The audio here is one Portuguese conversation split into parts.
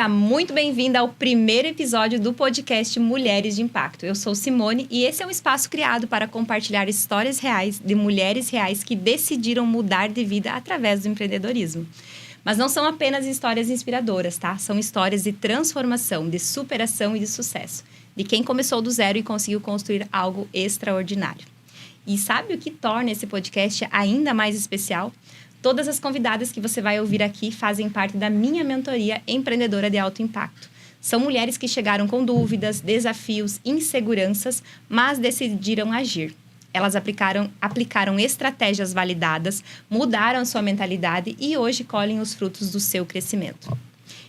Seja muito bem-vinda ao primeiro episódio do podcast Mulheres de Impacto. Eu sou Simone e esse é um espaço criado para compartilhar histórias reais de mulheres reais que decidiram mudar de vida através do empreendedorismo. Mas não são apenas histórias inspiradoras, tá? São histórias de transformação, de superação e de sucesso. De quem começou do zero e conseguiu construir algo extraordinário. E sabe o que torna esse podcast ainda mais especial? Todas as convidadas que você vai ouvir aqui fazem parte da minha mentoria empreendedora de alto impacto. São mulheres que chegaram com dúvidas, desafios, inseguranças, mas decidiram agir. Elas aplicaram estratégias validadas, mudaram sua mentalidade e hoje colhem os frutos do seu crescimento.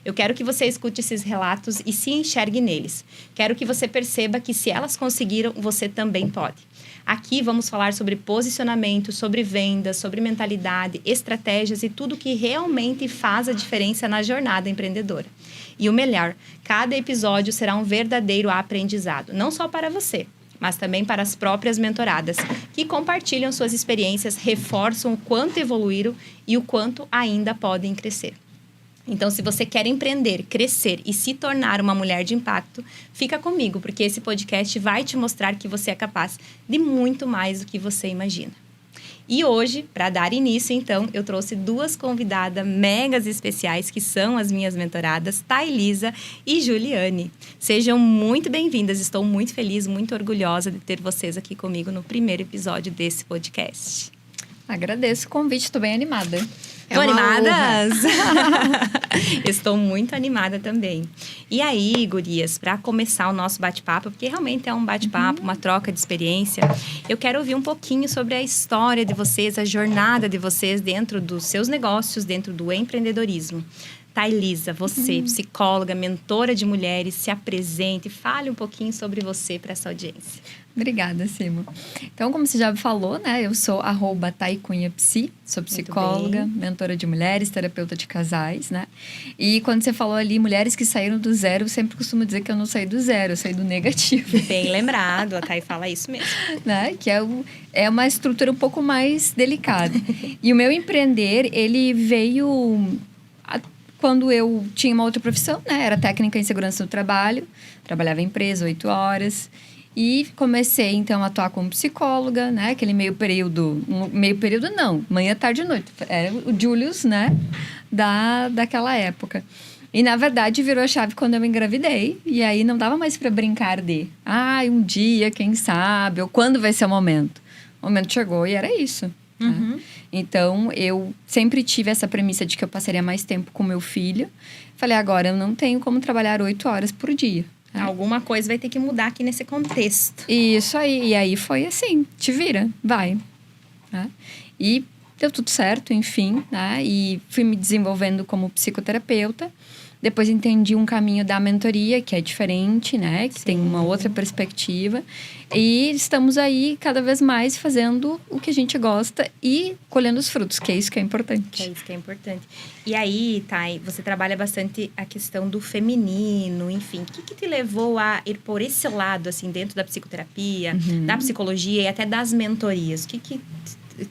Eu quero que você escute esses relatos e se enxergue neles. Quero que você perceba que se elas conseguiram, você também pode. Aqui vamos falar sobre posicionamento, sobre vendas, sobre mentalidade, estratégias e tudo que realmente faz a diferença na jornada empreendedora. E o melhor, cada episódio será um verdadeiro aprendizado, não só para você, mas também para as próprias mentoradas, que compartilham suas experiências, reforçam o quanto evoluíram e o quanto ainda podem crescer. Então, se você quer empreender, crescer e se tornar uma mulher de impacto, fica comigo, porque esse podcast vai te mostrar que você é capaz de muito mais do que você imagina. E hoje, para dar início, então, eu trouxe duas convidadas megas especiais, que são as minhas mentoradas, Thailisa e Juliane. Sejam muito bem-vindas, estou muito feliz, muito orgulhosa de ter vocês aqui comigo no primeiro episódio desse podcast. Agradeço o convite, estou bem animada. Estão animadas? Estou muito animada também. E aí, gurias, para começar o nosso bate-papo, porque realmente é um bate-papo, uma troca de experiência, eu quero ouvir um pouquinho sobre a história de vocês, a jornada de vocês dentro dos seus negócios, dentro do empreendedorismo. Thailisa, você, psicóloga, mentora de mulheres, se apresente, fale um pouquinho sobre você para essa audiência. Obrigada, Simo. Então, como você já falou, né? Eu sou @taicunhapsi, sou psicóloga, mentora de mulheres, terapeuta de casais, né? E quando você falou ali, mulheres que saíram do zero, eu sempre costumo dizer que eu não saí do zero, eu saí do negativo. Bem lembrado, a Thay fala isso mesmo. Né? Que é uma estrutura um pouco mais delicada. E o meu empreender, ele veio quando eu tinha uma outra profissão, né? Era técnica em segurança do trabalho, trabalhava em empresa 8 horas. E comecei, então, a atuar como psicóloga, né? Aquele meio período não, manhã, tarde e noite. Era o Julius, né? Daquela época. E, na verdade, virou a chave quando eu engravidei. E aí, não dava mais para brincar de... um dia, quem sabe? Ou quando vai ser o momento? O momento chegou e era isso. Né? Então, eu sempre tive essa premissa de que eu passaria mais tempo com meu filho. Falei, agora eu não tenho como trabalhar 8 horas por dia. Alguma coisa vai ter que mudar aqui nesse contexto. Isso aí. E aí foi assim, te vira, vai. Né? E deu tudo certo, enfim. Né? E fui me desenvolvendo como psicoterapeuta. Depois entendi um caminho da mentoria, que é diferente, né? Que tem uma outra perspectiva. E estamos aí, cada vez mais, fazendo o que a gente gosta e colhendo os frutos, que é isso que é importante. É isso que é importante. E aí, Thay, você trabalha bastante a questão do feminino, enfim. O que te levou a ir por esse lado, assim, dentro da psicoterapia, da psicologia e até das mentorias? O que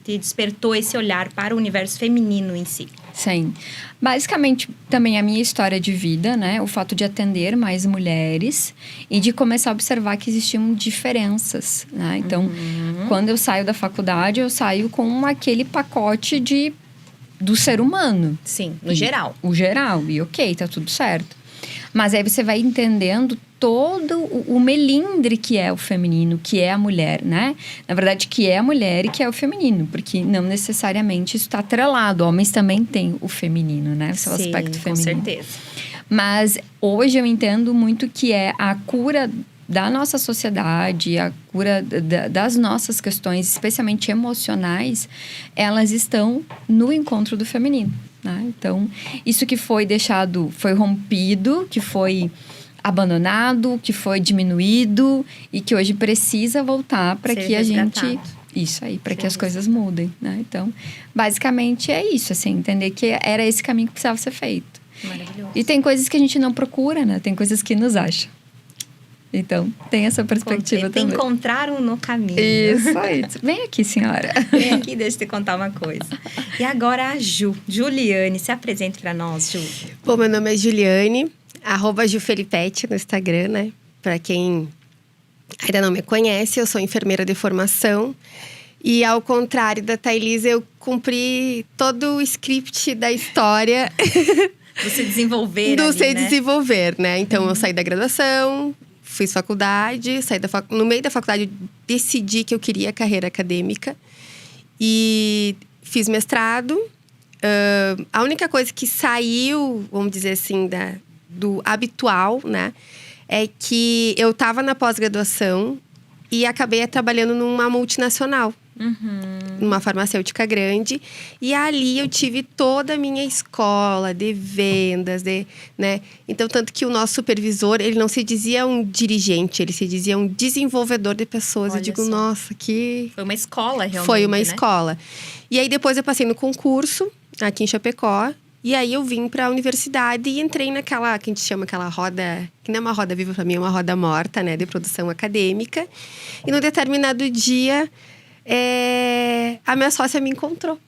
te despertou esse olhar para o universo feminino em si? Sim. Basicamente, também a minha história de vida, né? O fato de atender mais mulheres e de começar a observar que existiam diferenças, né? Então, quando eu saio da faculdade, eu saio com aquele pacote do ser humano. Sim, no geral. O geral. E ok, tá tudo certo. Mas aí você vai entendendo todo o melindre que é o feminino, que é a mulher, né? Na verdade, que é a mulher e que é o feminino. Porque não necessariamente isso está atrelado. Homens também têm o feminino, né? O seu aspecto feminino. Com certeza. Mas hoje eu entendo muito que é a cura da nossa sociedade, a cura das nossas questões, especialmente emocionais, elas estão no encontro do feminino. Né? Então, isso que foi deixado, foi rompido, que foi abandonado, que foi diminuído e que hoje precisa voltar para que a gente... Isso aí, para que as coisas mudem, né? Então, basicamente é isso, assim, entender que era esse caminho que precisava ser feito. Maravilhoso. E tem coisas que a gente não procura, né? Tem coisas que nos acham. Então, tem essa perspectiva também. Te encontraram no caminho. Isso aí. Vem aqui, senhora. Vem aqui, deixa eu te contar uma coisa. E agora a Juliane, se apresente para nós, Ju. Bom, meu nome é Juliane. @JuFelipete no Instagram, né? Pra quem ainda não me conhece, eu sou enfermeira de formação. E ao contrário da Thailisa, eu cumpri todo o script da história. Do se desenvolver Do ali, se né? desenvolver, né? Então, eu saí da graduação, fiz faculdade. No meio da faculdade, eu decidi que eu queria carreira acadêmica. E fiz mestrado. A única coisa que saiu, vamos dizer assim, do habitual, né? É que eu estava na pós-graduação e acabei trabalhando numa multinacional. Numa farmacêutica grande. E ali eu tive toda a minha escola de vendas, né? Então, tanto que o nosso supervisor, ele não se dizia um dirigente, ele se dizia um desenvolvedor de pessoas. Olha eu digo, só. nossa, que... Foi uma escola, realmente, Foi uma né? escola. E aí, depois eu passei no concurso, aqui em Chapecó. E aí, eu vim para a universidade e entrei naquela, que a gente chama aquela roda... Que não é uma roda viva para mim, é uma roda morta, né? De produção acadêmica. E num determinado dia... a minha sócia me encontrou.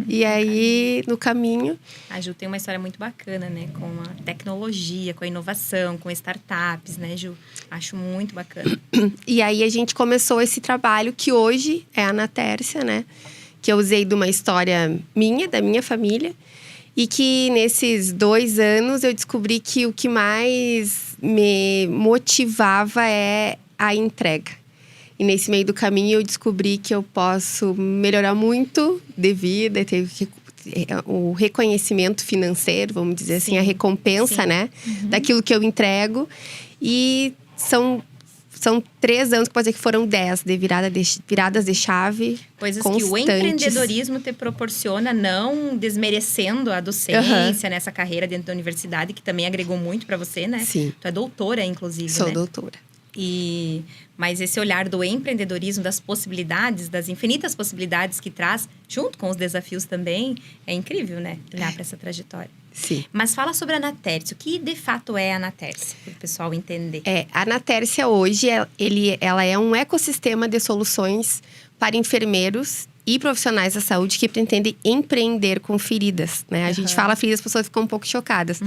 E aí, no caminho... A Ju tem uma história muito bacana, né? Com a tecnologia, com a inovação, com startups, né, Ju? Acho muito bacana. E aí, a gente começou esse trabalho que hoje é a Anatércia, né? Que eu usei de uma história minha, da minha família. E que nesses 2 anos eu descobri que o que mais me motivava é a entrega. E nesse meio do caminho eu descobri que eu posso melhorar muito de vida, ter o reconhecimento financeiro, vamos dizer assim, a recompensa, né? Daquilo que eu entrego. E são 3 anos, que pode dizer que foram 10 de viradas de chave. Coisas constantes. que o empreendedorismo te proporciona, não desmerecendo a docência, nessa carreira dentro da universidade, que também agregou muito para você, né? Sim. Tu é doutora, inclusive, Sou né? doutora. Mas esse olhar do empreendedorismo, das possibilidades, das infinitas possibilidades que traz, junto com os desafios também, é incrível, né? Olhar para essa trajetória. Sim. Mas fala sobre a Anatércia. O que de fato é a Anatércia, para o pessoal entender? A Anatércia hoje, ela é um ecossistema de soluções para enfermeiros e profissionais da saúde que pretendem empreender com feridas, né? A gente fala feridas, as pessoas ficam um pouco chocadas.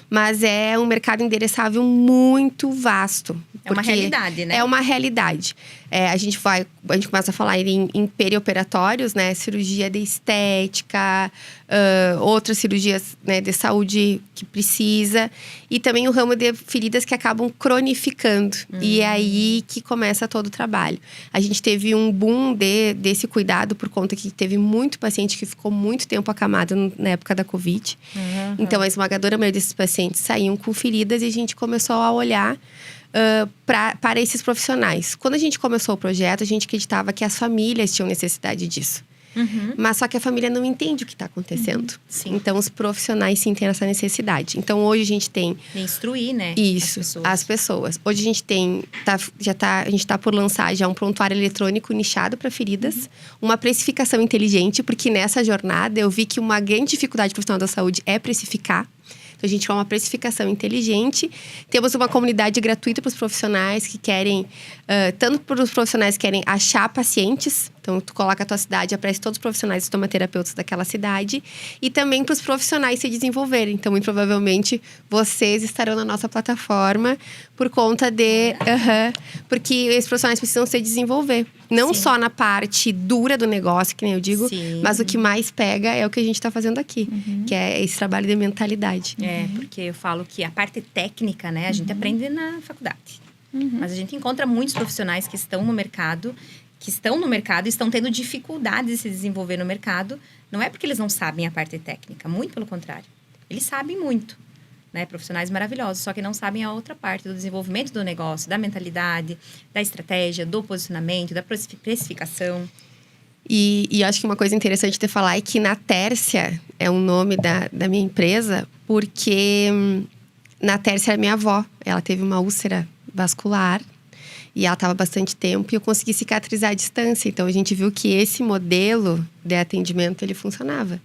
Mas é um mercado endereçável muito vasto. É uma realidade, né? É uma realidade. A gente começa a falar em perioperatórios, né? Cirurgia de estética, outras cirurgias, né, de saúde que precisa. E também o ramo de feridas que acabam cronificando. E é aí que começa todo o trabalho. A gente teve um boom desse cuidado por conta que teve muito paciente que ficou muito tempo acamado na época da Covid. Então, a esmagadora maioria desses pacientes saíam com feridas e a gente começou a olhar para esses profissionais. Quando a gente começou o projeto, a gente acreditava que as famílias tinham necessidade disso. Mas só que a família não entende o que está acontecendo. Então, os profissionais sim têm essa necessidade. Então, hoje a gente tem... De instruir, né? Isso, as pessoas. Hoje a gente tem... a gente está por lançar já um prontuário eletrônico nichado para feridas. Uma precificação inteligente, porque nessa jornada eu vi que uma grande dificuldade profissional da saúde é precificar. Então, a gente faz uma precificação inteligente. Temos uma comunidade gratuita para os profissionais que querem... tanto para os profissionais que querem achar pacientes. Então, tu coloca a tua cidade, aparece todos os profissionais estomaterapeutas daquela cidade. E também para os profissionais se desenvolverem. Então, muito provavelmente, vocês estarão na nossa plataforma por conta de... porque esses profissionais precisam se desenvolver. Não só na parte dura do negócio, que nem eu digo. Mas o que mais pega é o que a gente está fazendo aqui. Que é esse trabalho de mentalidade. Porque eu falo que a parte técnica, né? A gente aprende na faculdade. Mas a gente encontra muitos profissionais que estão no mercado... e estão tendo dificuldade de se desenvolver no mercado. Não é porque eles não sabem a parte técnica. Muito pelo contrário. Eles sabem muito. Né? Profissionais maravilhosos. Só que não sabem a outra parte do desenvolvimento do negócio. Da mentalidade, da estratégia, do posicionamento, da precificação. E acho que uma coisa interessante de falar é que Natércia é o nome da minha empresa. Porque Natércia era minha avó. Ela teve uma úlcera vascular. E ela estava bastante tempo e eu consegui cicatrizar à distância. Então, a gente viu que esse modelo de atendimento, ele funcionava.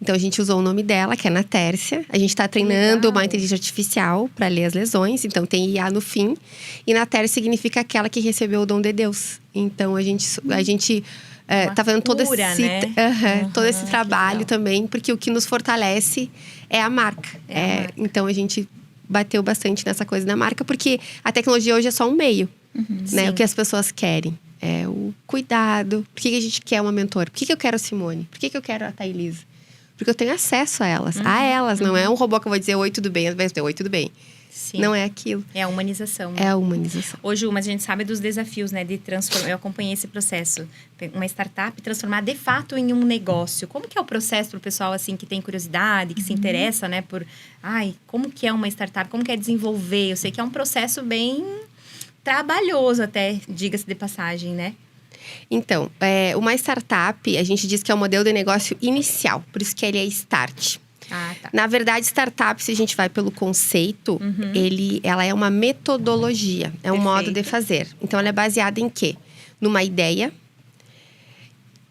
Então, a gente usou o nome dela, que é Natércia. A gente está treinando uma inteligência artificial para ler as lesões. Então, tem IA no fim. E Natércia significa aquela que recebeu o dom de Deus. Então, a gente tá fazendo todo esse trabalho também. Porque o que nos fortalece é a marca. Então, a gente bateu bastante nessa coisa da marca, porque a tecnologia hoje é só um meio, né? Sim. O que as pessoas querem é o cuidado. Por que a gente quer uma mentora? Por que eu quero a Simone? Por que eu quero a Thailisa? Porque eu tenho acesso a elas. Não é um robô que eu vou dizer oi, tudo bem. Vai dizer oi, tudo bem. Sim. Não é aquilo. É a humanização. Né? É a humanização. Hoje, mas a gente sabe dos desafios, né? De transformar. Eu acompanhei esse processo. Uma startup transformar de fato em um negócio. Como que é o processo para o pessoal, assim, que tem curiosidade, que se interessa, né? Por, como que é uma startup? Como que é desenvolver? Eu sei que é um processo bem trabalhoso até, diga-se de passagem, né? Então, uma startup, a gente diz que é o modelo de negócio inicial. Por isso que ele é start. Tá. Na verdade, startup, se a gente vai pelo conceito, ela é uma metodologia, é um modo de fazer. Então, ela é baseada em quê? Numa ideia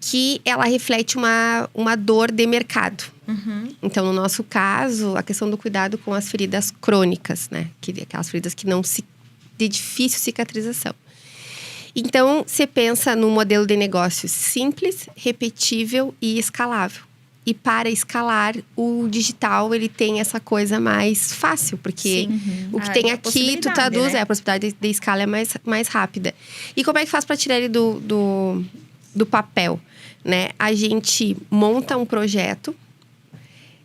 que ela reflete uma dor de mercado. Então, no nosso caso, a questão do cuidado com as feridas crônicas, né? Aquelas feridas que não de difícil cicatrização. Então, você pensa num modelo de negócio simples, repetível e escalável. E para escalar, o digital, ele tem essa coisa mais fácil. Porque o que tem aqui, tu traduz, né? A possibilidade de escala é mais rápida. E como é que faz para tirar ele do papel? Né? A gente monta um projeto,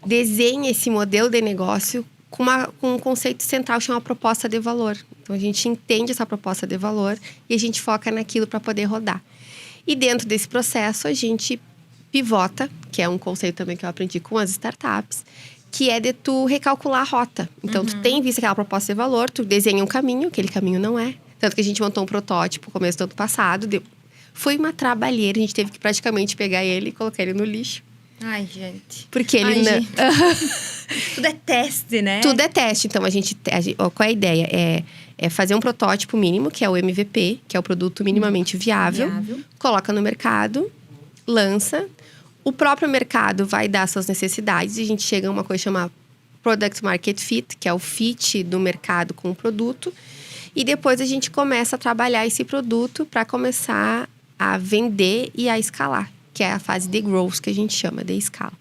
desenha esse modelo de negócio com um conceito central, chama proposta de valor. Então, a gente entende essa proposta de valor e a gente foca naquilo para poder rodar. E dentro desse processo, a gente pivota, que é um conceito também que eu aprendi com as startups, que é de tu recalcular a rota. Então, tu tem visto aquela proposta de valor, tu desenha um caminho, aquele caminho não é. Tanto que a gente montou um protótipo no começo do ano passado. Foi uma trabalheira, a gente teve que praticamente pegar ele e colocar ele no lixo. Ai, gente. Porque ele não... Tudo é teste, né? Tudo é teste. Então, qual é a ideia? É fazer um protótipo mínimo, que é o MVP, que é o produto minimamente viável. Coloca no mercado, lança. O próprio mercado vai dar suas necessidades. E a gente chega a uma coisa chamada Product Market Fit, que é o fit do mercado com o produto. E depois a gente começa a trabalhar esse produto para começar a vender e a escalar. Que é a fase de growth, que a gente chama de escala.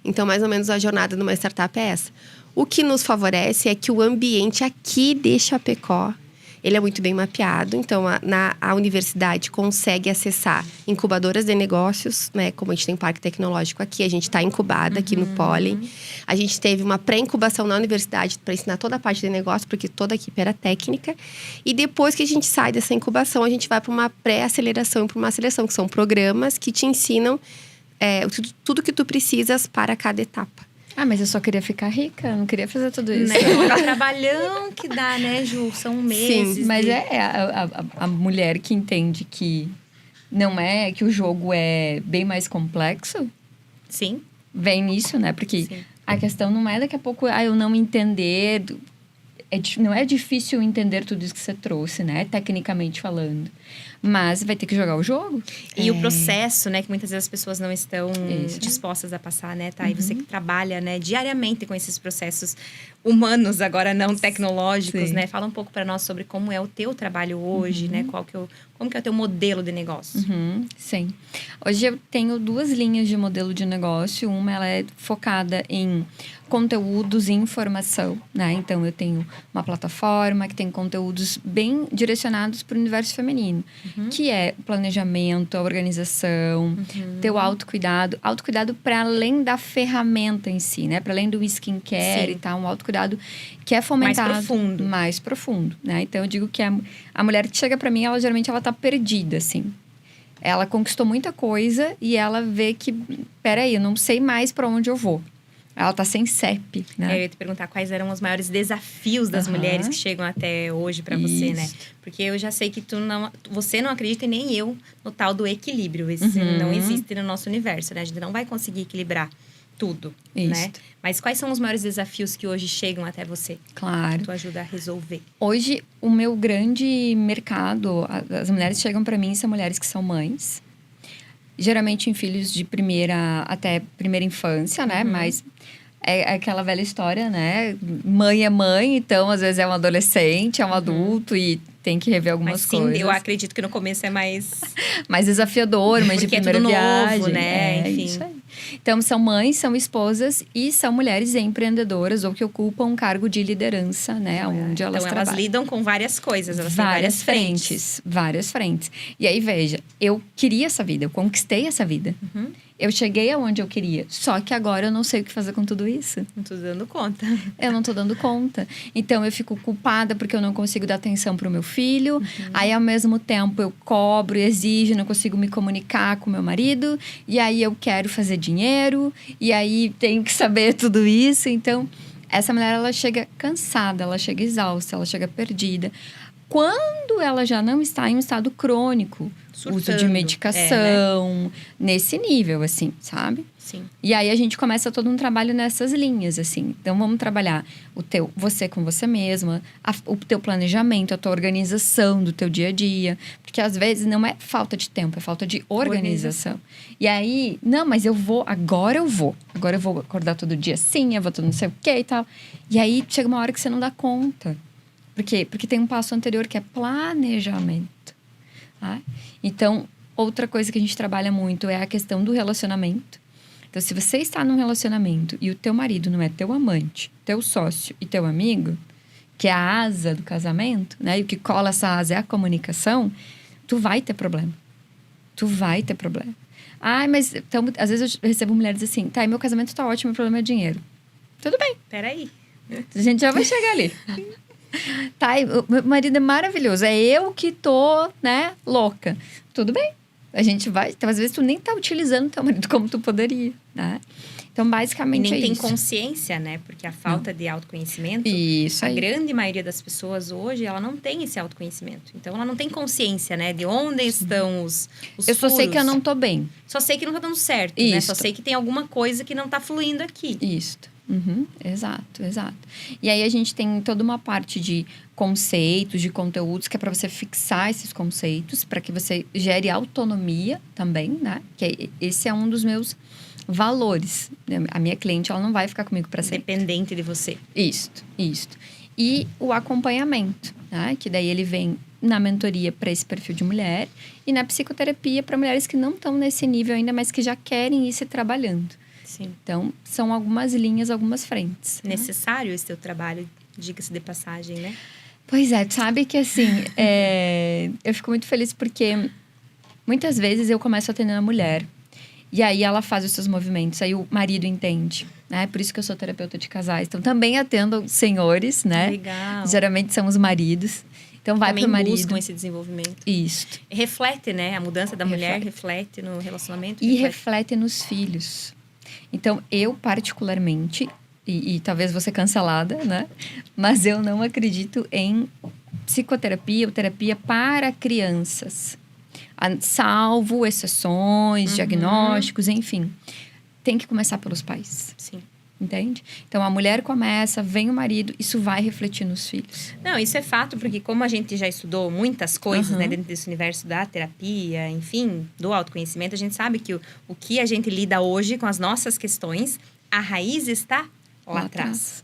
Então, mais ou menos, a jornada numa startup é essa. O que nos favorece é que o ambiente aqui de Chapecó, ele é muito bem mapeado. Então, a universidade consegue acessar incubadoras de negócios, né? Como a gente tem um parque tecnológico aqui, a gente está incubada aqui no Pólen. A gente teve uma pré-incubação na universidade para ensinar toda a parte de negócio, porque toda a equipe era técnica. E depois que a gente sai dessa incubação, a gente vai para uma pré-aceleração e para uma aceleração, que são programas que te ensinam tudo que tu precisas para cada etapa. Mas eu só queria ficar rica, eu não queria fazer tudo isso. Né? O trabalhão que dá, né, Ju? São meses. Sim, mas a mulher que entende que não é, que o jogo é bem mais complexo. Sim. Vem nisso, né? Porque a questão não é daqui a pouco, eu não entender. Não é difícil entender tudo isso que você trouxe, né? Tecnicamente falando. Mas vai ter que jogar o jogo. E o processo, né? Que muitas vezes as pessoas não estão dispostas a passar, né? Tá? E você que trabalha, né? Diariamente com esses processos humanos, agora não tecnológicos, né? Fala um pouco para nós sobre como é o teu trabalho hoje, né? Como que é o teu modelo de negócio? Sim. Hoje eu tenho 2 linhas de modelo de negócio. Uma, ela é focada em conteúdos e informação, né? Então, eu tenho uma plataforma que tem conteúdos bem direcionados para o universo feminino. Que é o planejamento, a organização, ter o autocuidado. Autocuidado para além da ferramenta em si, né? Para além do skincare e tal. Um autocuidado que é fomentado. Mais profundo, né? Então, eu digo que a mulher que chega para mim, geralmente ela tá perdida, assim. Ela conquistou muita coisa e ela vê que... Peraí, eu não sei mais para onde eu vou. Ela tá sem CEP, né? Eu ia te perguntar quais eram os maiores desafios das mulheres que chegam até hoje para você, né? Porque eu já sei que você não acredita e nem eu no tal do equilíbrio. Esse não existe no nosso universo, né? A gente não vai conseguir equilibrar tudo, né? Mas quais são os maiores desafios que hoje chegam até você? Claro. Que tu ajuda a resolver? Hoje, o meu grande mercado, as mulheres chegam para mim, são mulheres que são mães. Geralmente em filhos de primeira infância, né? Mas é aquela velha história, né? Mãe é mãe, então às vezes é um adolescente, é um adulto e tem que rever algumas coisas. Eu acredito que no começo é mais... mais desafiador, mas de primeira viagem. Novo, né? Enfim. Isso aí. Então, são mães, são esposas e são mulheres empreendedoras ou que ocupam um cargo de liderança, né? Onde elas Então, trabalham. elas lidam com várias coisas, elas têm várias frentes. Várias frentes. E aí, veja, eu queria essa vida, eu conquistei essa vida. Uhum. Eu cheguei aonde eu queria. Só que agora eu não sei o que fazer com tudo isso. Não tô dando conta. Eu não tô dando conta. Então, eu fico culpada porque eu não consigo dar atenção pro meu filho. Aí, ao mesmo tempo, eu cobro, exijo, não consigo me comunicar com meu marido. E aí, eu quero fazer dinheiro. E aí, tenho que saber tudo isso. Então, essa mulher, ela chega cansada, ela chega exausta, ela chega perdida. Quando ela já não está em um estado crônico, Surtando, uso de medicação, nesse nível, assim, sabe? Sim. E aí a gente começa todo um trabalho nessas linhas, assim. Então vamos trabalhar você com você mesma, o teu planejamento, a tua organização do teu dia a dia. Porque às vezes não é falta de tempo, é falta de organização. E aí, não, mas agora eu vou acordar todo dia assim, eu vou todo não sei o que e tal. E aí chega uma hora que você não dá conta. Por quê? Porque tem um passo anterior que é planejamento. Tá? Então, outra coisa que a gente trabalha muito é a questão do relacionamento. Então, se você está num relacionamento e o teu marido não é teu amante, teu sócio e teu amigo, que é a asa do casamento, né? E o que cola essa asa é a comunicação, tu vai ter problema. Tu vai ter problema. Mas então, às vezes eu recebo mulheres assim, tá, meu casamento tá ótimo, o problema é dinheiro. Tudo bem. Peraí. A gente já vai chegar ali. Tá, o meu marido é maravilhoso. É eu que tô, né, louca. Tudo bem. A gente vai... Então, às vezes, tu nem tá utilizando teu marido como tu poderia, né? Então, basicamente, E nem tem isso. consciência, né? Porque a falta de autoconhecimento... Isso a aí. grande maioria das pessoas hoje, ela não tem esse autoconhecimento. Então, ela não tem consciência, né? De onde estão os Eu só sei furos. que eu não tô bem. Só sei que não tá dando certo, né? Isso. Só sei que tem alguma coisa que não tá fluindo aqui. Isso. Exato. E aí a gente tem toda uma parte de conceitos, de conteúdos, que é para você fixar esses conceitos, para que você gere autonomia também, né? Que esse é um dos meus valores. A minha cliente, ela não vai ficar comigo para sempre. Dependente de você. Isso. E o acompanhamento, né? Que daí ele vem na mentoria para esse perfil de mulher e na psicoterapia para mulheres que não estão nesse nível ainda, mas que já querem ir se trabalhando. Sim. Então, são algumas linhas, algumas frentes. Necessário esse teu trabalho, diga-se de passagem, né? Pois é, tu sabe que assim, eu fico muito feliz porque muitas vezes eu começo atendendo a mulher e aí ela faz os seus movimentos, aí o marido entende, né? Por isso que eu sou terapeuta de casais. Então, também atendo senhores, né? Legal. Geralmente são os maridos. Então, vai Também pro marido. buscam esse desenvolvimento. Isso. Reflete, né? A mudança da mulher reflete no relacionamento. E reflete nos filhos. Então, eu particularmente, e talvez vou ser cancelada, né? Mas eu não acredito em psicoterapia ou terapia para crianças. Salvo exceções, diagnósticos, enfim. Tem que começar pelos pais. Sim. Entende? Então, a mulher começa, vem o marido, isso vai refletir nos filhos. Não, isso é fato, porque como a gente já estudou muitas coisas, né, dentro desse universo da terapia, enfim, do autoconhecimento, a gente sabe que o que a gente lida hoje com as nossas questões, a raiz está lá atrás.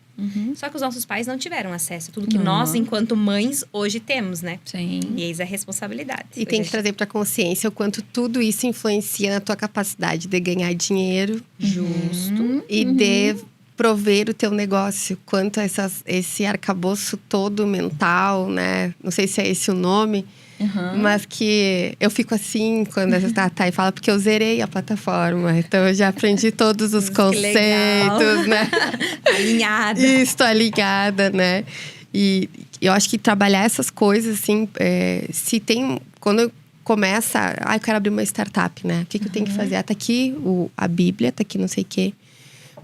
Só que os nossos pais não tiveram acesso a tudo que nós, enquanto mães, hoje temos, né? Sim. E eis a responsabilidade. E tem que trazer para consciência o quanto tudo isso influencia na tua capacidade de ganhar dinheiro. Justo. E de prover o teu negócio. Quanto a esse arcabouço todo mental, né? Não sei se é esse o nome. Mas que eu fico assim quando a Thay fala, porque eu zerei a plataforma. Então, eu já aprendi todos os conceitos, né? Alinhada. Estou alinhada, né? E eu acho que trabalhar essas coisas, assim, se tem... Quando começa... eu quero abrir uma startup, né? O que eu tenho que fazer? Tá aqui a Bíblia, tá aqui não sei o quê.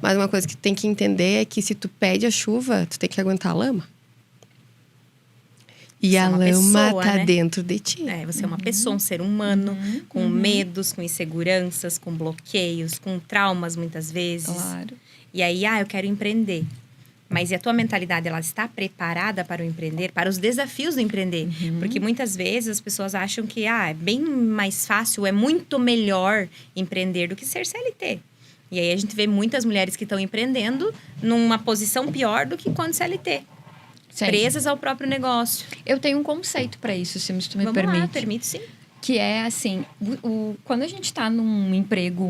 Mas uma coisa que tu tem que entender é que se tu pede a chuva, tu tem que aguentar a lama. E a lama pessoa, tá né? dentro de ti. Você é uma pessoa, um ser humano, com medos, com inseguranças, com bloqueios, com traumas muitas vezes. Claro. E aí, eu quero empreender. Mas e a tua mentalidade, ela está preparada para o empreender, para os desafios do empreender? Porque muitas vezes as pessoas acham que é bem mais fácil, é muito melhor empreender do que ser CLT. E aí a gente vê muitas mulheres que estão empreendendo numa posição pior do que quando CLT. Sim. Presas ao próprio negócio. Eu tenho um conceito para isso, se tu me Vamos permite. lá, permite sim. Que é assim, quando a gente tá num emprego,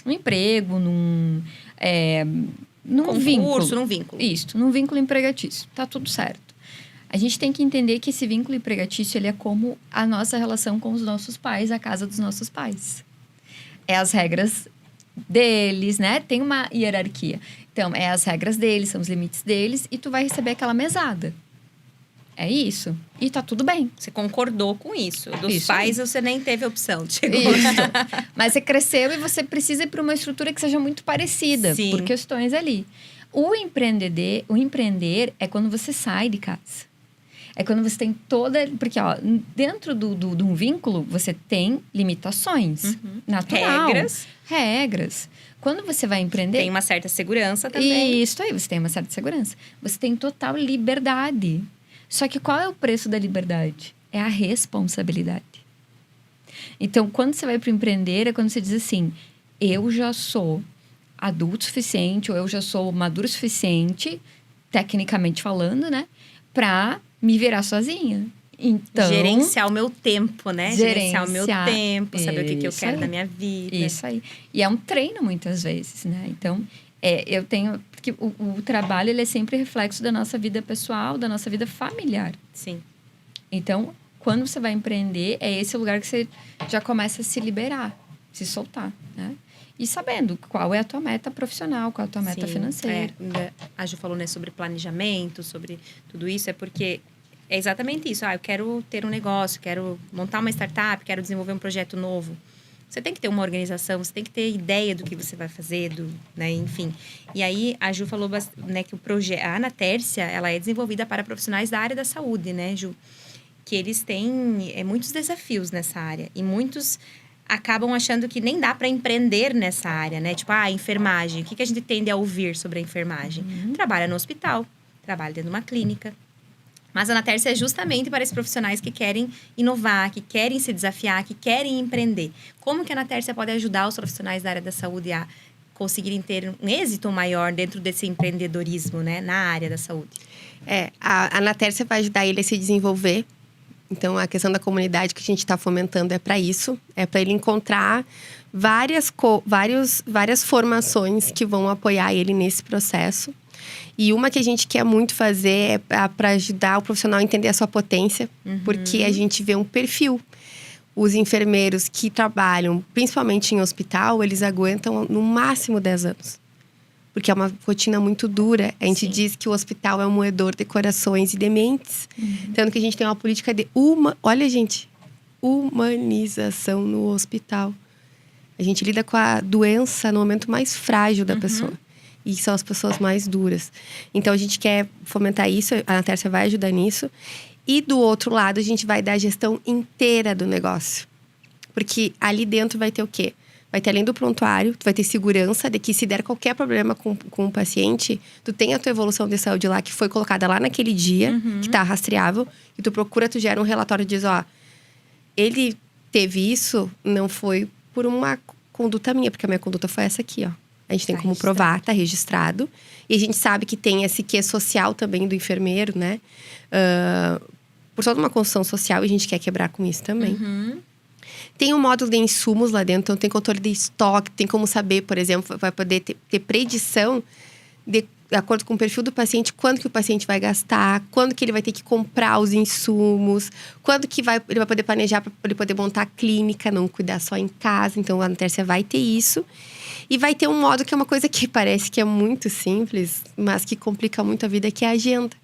num Concurso, vínculo. num vínculo. Isso, num vínculo empregatício. Tá tudo certo. A gente tem que entender que esse vínculo empregatício, ele é como a nossa relação com os nossos pais, a casa dos nossos pais. É as regras deles, né? Tem uma hierarquia. Então, é as regras deles, são os limites deles, e tu vai receber aquela mesada. É isso. E tá tudo bem. Você concordou com isso. Dos Isso pais, você nem teve opção. Chegou. Isso. Mas você cresceu e você precisa ir para uma estrutura que seja muito parecida. Sim. Por questões ali. O empreender é quando você sai de casa. É quando você tem toda... Porque, ó, dentro de um vínculo, você tem limitações. Natural. Regras. Quando você vai empreender... Tem uma certa segurança também. Isso aí, você tem uma certa segurança. Você tem total liberdade. Só que qual é o preço da liberdade? É a responsabilidade. Então, quando você vai para o empreender, é quando você diz assim, eu já sou adulto o suficiente, ou eu já sou maduro o suficiente, tecnicamente falando, né? Para me virar sozinha. Então, gerenciar o meu tempo, né? Gerenciar o meu tempo, saber o que eu quero aí. da minha vida. Isso aí. E é um treino, muitas vezes, né? Então, eu tenho... Porque o trabalho, ele é sempre reflexo da nossa vida pessoal, da nossa vida familiar. Sim. Então, quando você vai empreender, é esse o lugar que você já começa a se liberar, se soltar, né? E sabendo qual é a tua meta profissional, qual é a tua meta financeira. A Ju falou, né, sobre planejamento, sobre tudo isso. É porque é exatamente isso. Eu quero ter um negócio, quero montar uma startup, quero desenvolver um projeto novo. Você tem que ter uma organização, você tem que ter ideia do que você vai fazer, né, enfim. E aí, a Ju falou, né, que a Anatércia, ela é desenvolvida para profissionais da área da saúde, né, Ju? Que eles têm muitos desafios nessa área. E muitos acabam achando que nem dá para empreender nessa área, né? Tipo, enfermagem. O que a gente tende a ouvir sobre a enfermagem? Trabalha no hospital, trabalha dentro de uma clínica. Mas a Anatércia é justamente para esses profissionais que querem inovar, que querem se desafiar, que querem empreender. Como que a Anatércia pode ajudar os profissionais da área da saúde a conseguirem ter um êxito maior dentro desse empreendedorismo, né? Na área da saúde? A Anatércia vai ajudar ele a se desenvolver. Então, a questão da comunidade que a gente está fomentando é para isso. É para ele encontrar várias formações que vão apoiar ele nesse processo. E uma que a gente quer muito fazer é para ajudar o profissional a entender a sua potência. Porque a gente vê um perfil. Os enfermeiros que trabalham, principalmente em hospital, eles aguentam no máximo 10 anos. Porque é uma rotina muito dura. A gente diz que o hospital é um moedor de corações e de mentes. Tanto que a gente tem uma política de olha, gente, humanização no hospital. A gente lida com a doença no momento mais frágil da pessoa. E são as pessoas mais duras. Então, a gente quer fomentar isso. A Anatércia vai ajudar nisso. E do outro lado, a gente vai dar a gestão inteira do negócio. Porque ali dentro vai ter o quê? Vai ter, além do prontuário, tu vai ter segurança de que se der qualquer problema com o paciente, tu tem a tua evolução de saúde lá, que foi colocada lá naquele dia, que tá rastreável. E tu procura, tu gera um relatório e diz, ele teve isso, não foi por uma conduta minha, porque a minha conduta foi essa aqui, ó. A gente tem como provar, tá registrado. E a gente sabe que tem esse quê social também do enfermeiro, né? Por toda uma construção social, e a gente quer quebrar com isso também. Tem um módulo de insumos lá dentro, então tem controle de estoque, tem como saber, por exemplo, vai poder ter predição de acordo com o perfil do paciente, quando que o paciente vai gastar, quando que ele vai ter que comprar os insumos, quando que ele vai poder planejar para ele poder montar a clínica, não cuidar só em casa. Então, a Anatércia vai ter isso. E vai ter um modo que é uma coisa que parece que é muito simples, mas que complica muito a vida, que é a agenda.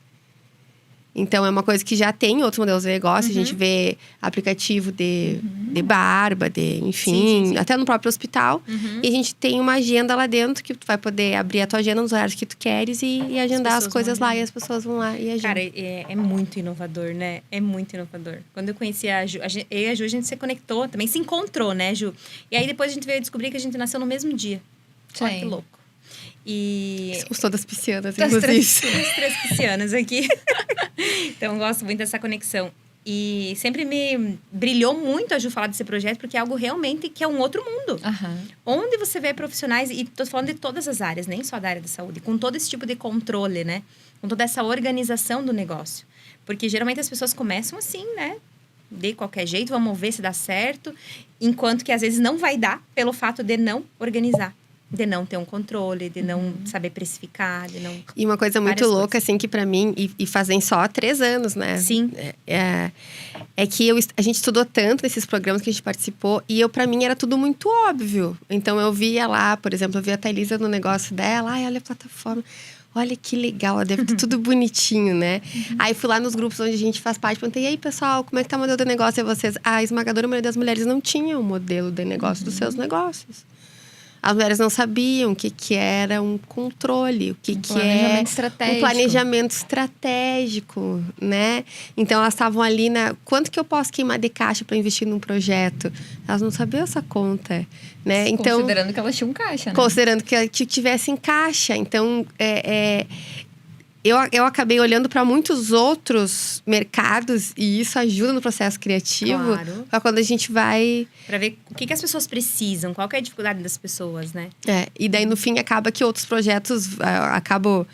Então, é uma coisa que já tem outros modelos de negócio. A gente vê aplicativo de barba, enfim, sim. até no próprio hospital. E a gente tem uma agenda lá dentro que tu vai poder abrir a tua agenda nos horários que tu queres e agendar as coisas lá. E as pessoas vão lá e agendam. Cara, é muito inovador, né? É muito inovador. Quando eu conheci a Ju, eu e a Ju, a gente se conectou, também se encontrou, né, Ju? E aí, depois a gente veio descobrir que a gente nasceu no mesmo dia. Olha que louco. E somos todas piscianas, inclusive. As três piscianas aqui. Então, eu gosto muito dessa conexão. E sempre me brilhou muito a Ju falar desse projeto, porque é algo realmente que é um outro mundo. Onde você vê profissionais, e tô falando de todas as áreas, nem só da área da saúde, com todo esse tipo de controle, né? Com toda essa organização do negócio. Porque geralmente as pessoas começam assim, né? de qualquer jeito, vamos ver se dá certo. Enquanto que às vezes não vai dar pelo fato de não organizar. De não ter um controle, de não saber precificar, de não... E uma coisa muito louca, assim, que pra mim... E fazem só 3 anos, né? Sim. É que a gente estudou tanto nesses programas que a gente participou. E pra mim, era tudo muito óbvio. Então, eu via lá, por exemplo, eu via a Thailisa no negócio dela. Ai, olha a plataforma. Olha que legal, ela deve ter tudo bonitinho, né? Aí, fui lá nos grupos onde a gente faz parte. Perguntei, e aí, pessoal, como é que tá o modelo de negócio? E vocês? A esmagadora maioria das mulheres não tinha o modelo de negócio dos seus negócios. As mulheres não sabiam o que era um controle, o que é um planejamento estratégico, né? Então, elas estavam ali quanto que eu posso queimar de caixa para investir num projeto? Elas não sabiam essa conta, né? Então, considerando que elas tinham caixa, né? Considerando que tivesse em caixa. Então, eu acabei olhando para muitos outros mercados e isso ajuda no processo criativo. Claro. Para quando a gente vai... Para ver o que as pessoas precisam, qual que é a dificuldade das pessoas, né? E daí, no fim, acaba que outros projetos... acabam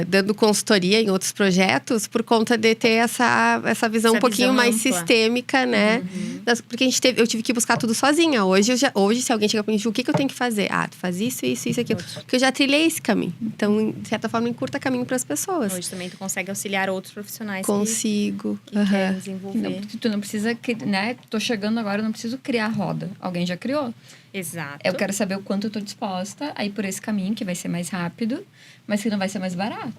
dando consultoria em outros projetos por conta de ter essa visão um pouquinho visão mais ampla. Sistêmica, né? Porque eu tive que buscar tudo sozinha. Hoje, se alguém chega pra mim e diz, o que eu tenho que fazer? Tu faz isso, aquilo. Porque eu já trilhei esse caminho. Então, de certa forma, encurta caminho para as pessoas. Hoje também tu consegue auxiliar outros profissionais Consigo. que querem desenvolver. Não, tu não precisa, né? Tô chegando agora, eu não preciso criar roda. Alguém já criou. Exato. Eu quero saber o quanto eu tô disposta a ir por esse caminho, que vai ser mais rápido, mas que não vai ser mais barato,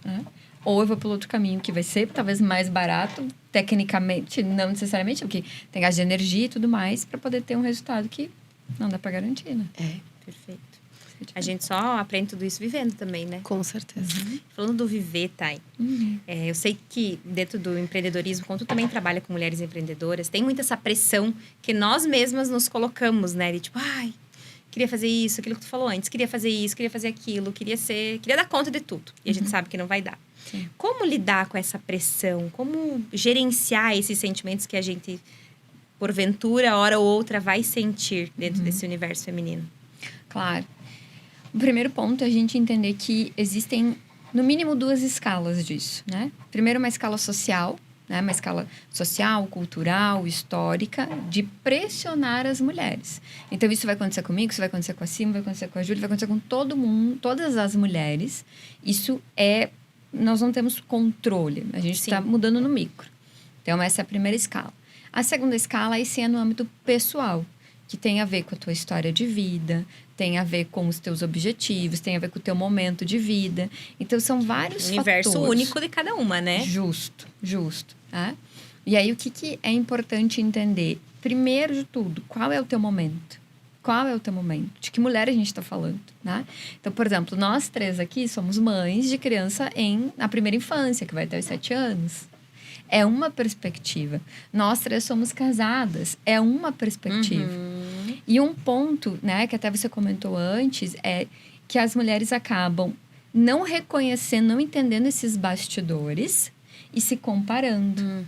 né? Ou eu vou pelo outro caminho, que vai ser talvez mais barato, tecnicamente, não necessariamente, porque tem gás de energia e tudo mais, para poder ter um resultado que não dá para garantir, né? Perfeito. A gente só aprende tudo isso vivendo também, né? Com certeza. Falando do viver, Thay, eu sei que dentro do empreendedorismo, quando tu também trabalha com mulheres empreendedoras, tem muita essa pressão que nós mesmas nos colocamos, né? De tipo, ai, queria fazer isso, aquilo que tu falou antes, queria fazer isso, queria fazer aquilo, queria dar conta de tudo. E a gente sabe que não vai dar. Sim. Como lidar com essa pressão? Como gerenciar esses sentimentos que a gente, porventura, hora ou outra, vai sentir dentro desse universo feminino? Claro. O primeiro ponto é a gente entender que existem, no mínimo, 2 escalas disso, né? Primeiro, uma escala social, né? Uma escala social, cultural, histórica, de pressionar as mulheres. Então, isso vai acontecer comigo, isso vai acontecer com a Sim, vai acontecer com a Júlia, vai acontecer com todo mundo, todas as mulheres. Isso nós não temos controle, a gente está mudando no micro. Então, essa é a primeira escala. A segunda escala, aí sim, é no âmbito pessoal, que tem a ver com a tua história de vida, tem a ver com os teus objetivos, tem a ver com o teu momento de vida. Então, são vários universo fatores. Único de cada uma, né? Justo. Tá? E aí, o que é importante entender? Primeiro de tudo, qual é o teu momento? Qual é o teu momento? De que mulher a gente está falando, né? Então, por exemplo, nós 3 aqui somos mães de criança na primeira infância, que vai até os 7 anos. É uma perspectiva. Nós 3 somos casadas. É uma perspectiva. E um ponto, né, que até você comentou antes, é que as mulheres acabam não reconhecendo, não entendendo esses bastidores e se comparando.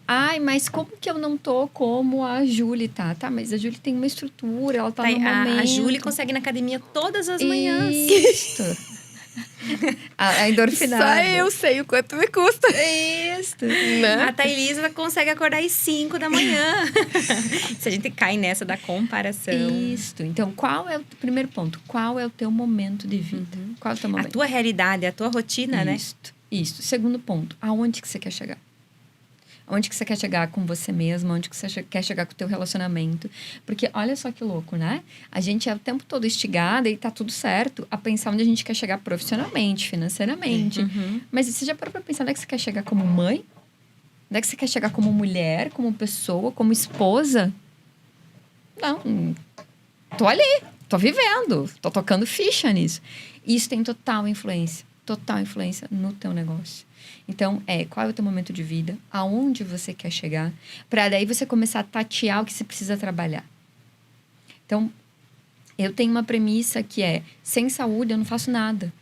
Ai, mas como que eu não tô como a Júlia tá? Tá, mas a Júlia tem uma estrutura, ela tá no momento. A Júlia consegue ir na academia todas as manhãs. Isso. A endorfinada. Só eu sei o quanto me custa. Isso. Né? A Thailisa consegue acordar às 5 da manhã. Se a gente cai nessa da comparação. Isso. Então, qual é o primeiro ponto? Qual é o teu momento de vida? Qual é o teu momento? A tua realidade, a tua rotina, né? Isso. Segundo ponto, aonde que você quer chegar? Onde que você quer chegar com você mesma? Onde que você quer chegar com o teu relacionamento? Porque olha só que louco, né? A gente é o tempo todo instigada e tá tudo certo a pensar onde a gente quer chegar profissionalmente, financeiramente. Mas você já parou pra pensar onde é que você quer chegar como mãe? Onde é que você quer chegar como mulher, como pessoa, como esposa? Não. Tô ali, tô vivendo, tô tocando ficha nisso. Isso tem total influência no teu negócio. Então, qual é o teu momento de vida? Aonde você quer chegar? Para daí você começar a tatear o que você precisa trabalhar. Então, eu tenho uma premissa que sem saúde eu não faço nada.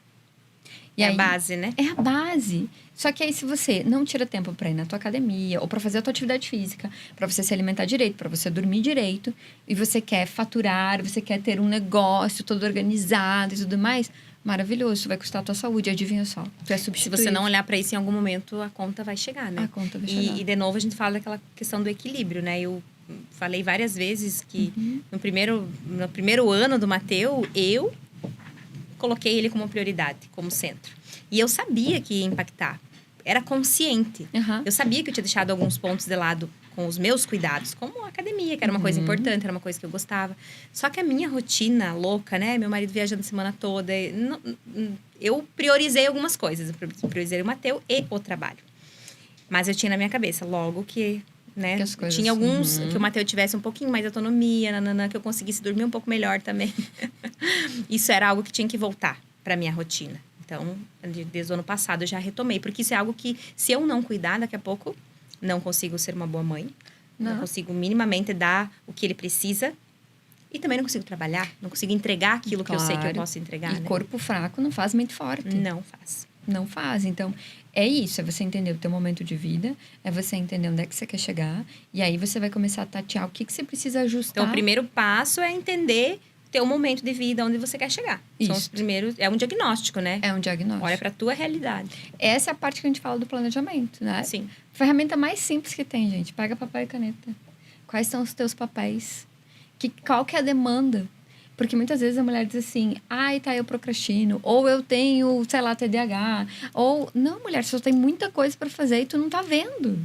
E é aí, a base, né? É a base. Só que aí, se você não tira tempo para ir na tua academia, ou para fazer a tua atividade física, para você se alimentar direito, para você dormir direito, e você quer faturar, você quer ter um negócio todo organizado e tudo mais, Maravilhoso, isso vai custar a tua saúde, adivinha só. Tu é Se substituído. você não olhar para isso em algum momento, a conta vai chegar, né? A conta vai chegar. E de novo, a gente fala daquela questão do equilíbrio, né? Eu falei várias vezes que no primeiro ano do Mateu, eu coloquei ele como prioridade, como centro. E eu sabia que ia impactar. Era consciente. Aham. Eu sabia que eu tinha deixado alguns pontos de lado com os meus cuidados, como a academia, que era uma coisa importante, era uma coisa que eu gostava. Só que a minha rotina louca, né? Meu marido viajando a semana toda. Eu priorizei algumas coisas. Eu priorizei o Mateu e o trabalho. Mas eu tinha na minha cabeça, logo que, né? Que as coisas- tinha alguns que o Mateu tivesse um pouquinho mais de autonomia, que eu conseguisse dormir um pouco melhor também. Isso era algo que tinha que voltar para minha rotina. Então, desde o ano passado eu já retomei, porque isso é algo que, se eu não cuidar, daqui a pouco não consigo ser uma boa mãe, não consigo minimamente dar o que ele precisa e também não consigo trabalhar, não consigo entregar aquilo que eu sei que eu Claro. posso entregar. E né? corpo fraco não faz mente forte. Não faz. Não faz. Então, é isso. É você entender o teu momento de vida. É você entender onde é que você quer chegar. E aí, você vai começar a tatear o que você precisa ajustar. Então, o primeiro passo é entender teu momento de vida, onde você quer chegar. São os Isso. primeiros... É um diagnóstico, né? É um diagnóstico. Olha pra tua realidade. Essa é a parte que a gente fala do planejamento, né? Sim. Ferramenta mais simples que tem, gente. Pega papel e caneta. Quais são os teus papéis? Qual que é a demanda? Porque muitas vezes a mulher diz assim, ai, tá, eu procrastino. Ou eu tenho, sei lá, TDAH. Ou, não, mulher, você só tem muita coisa pra fazer e tu não tá vendo.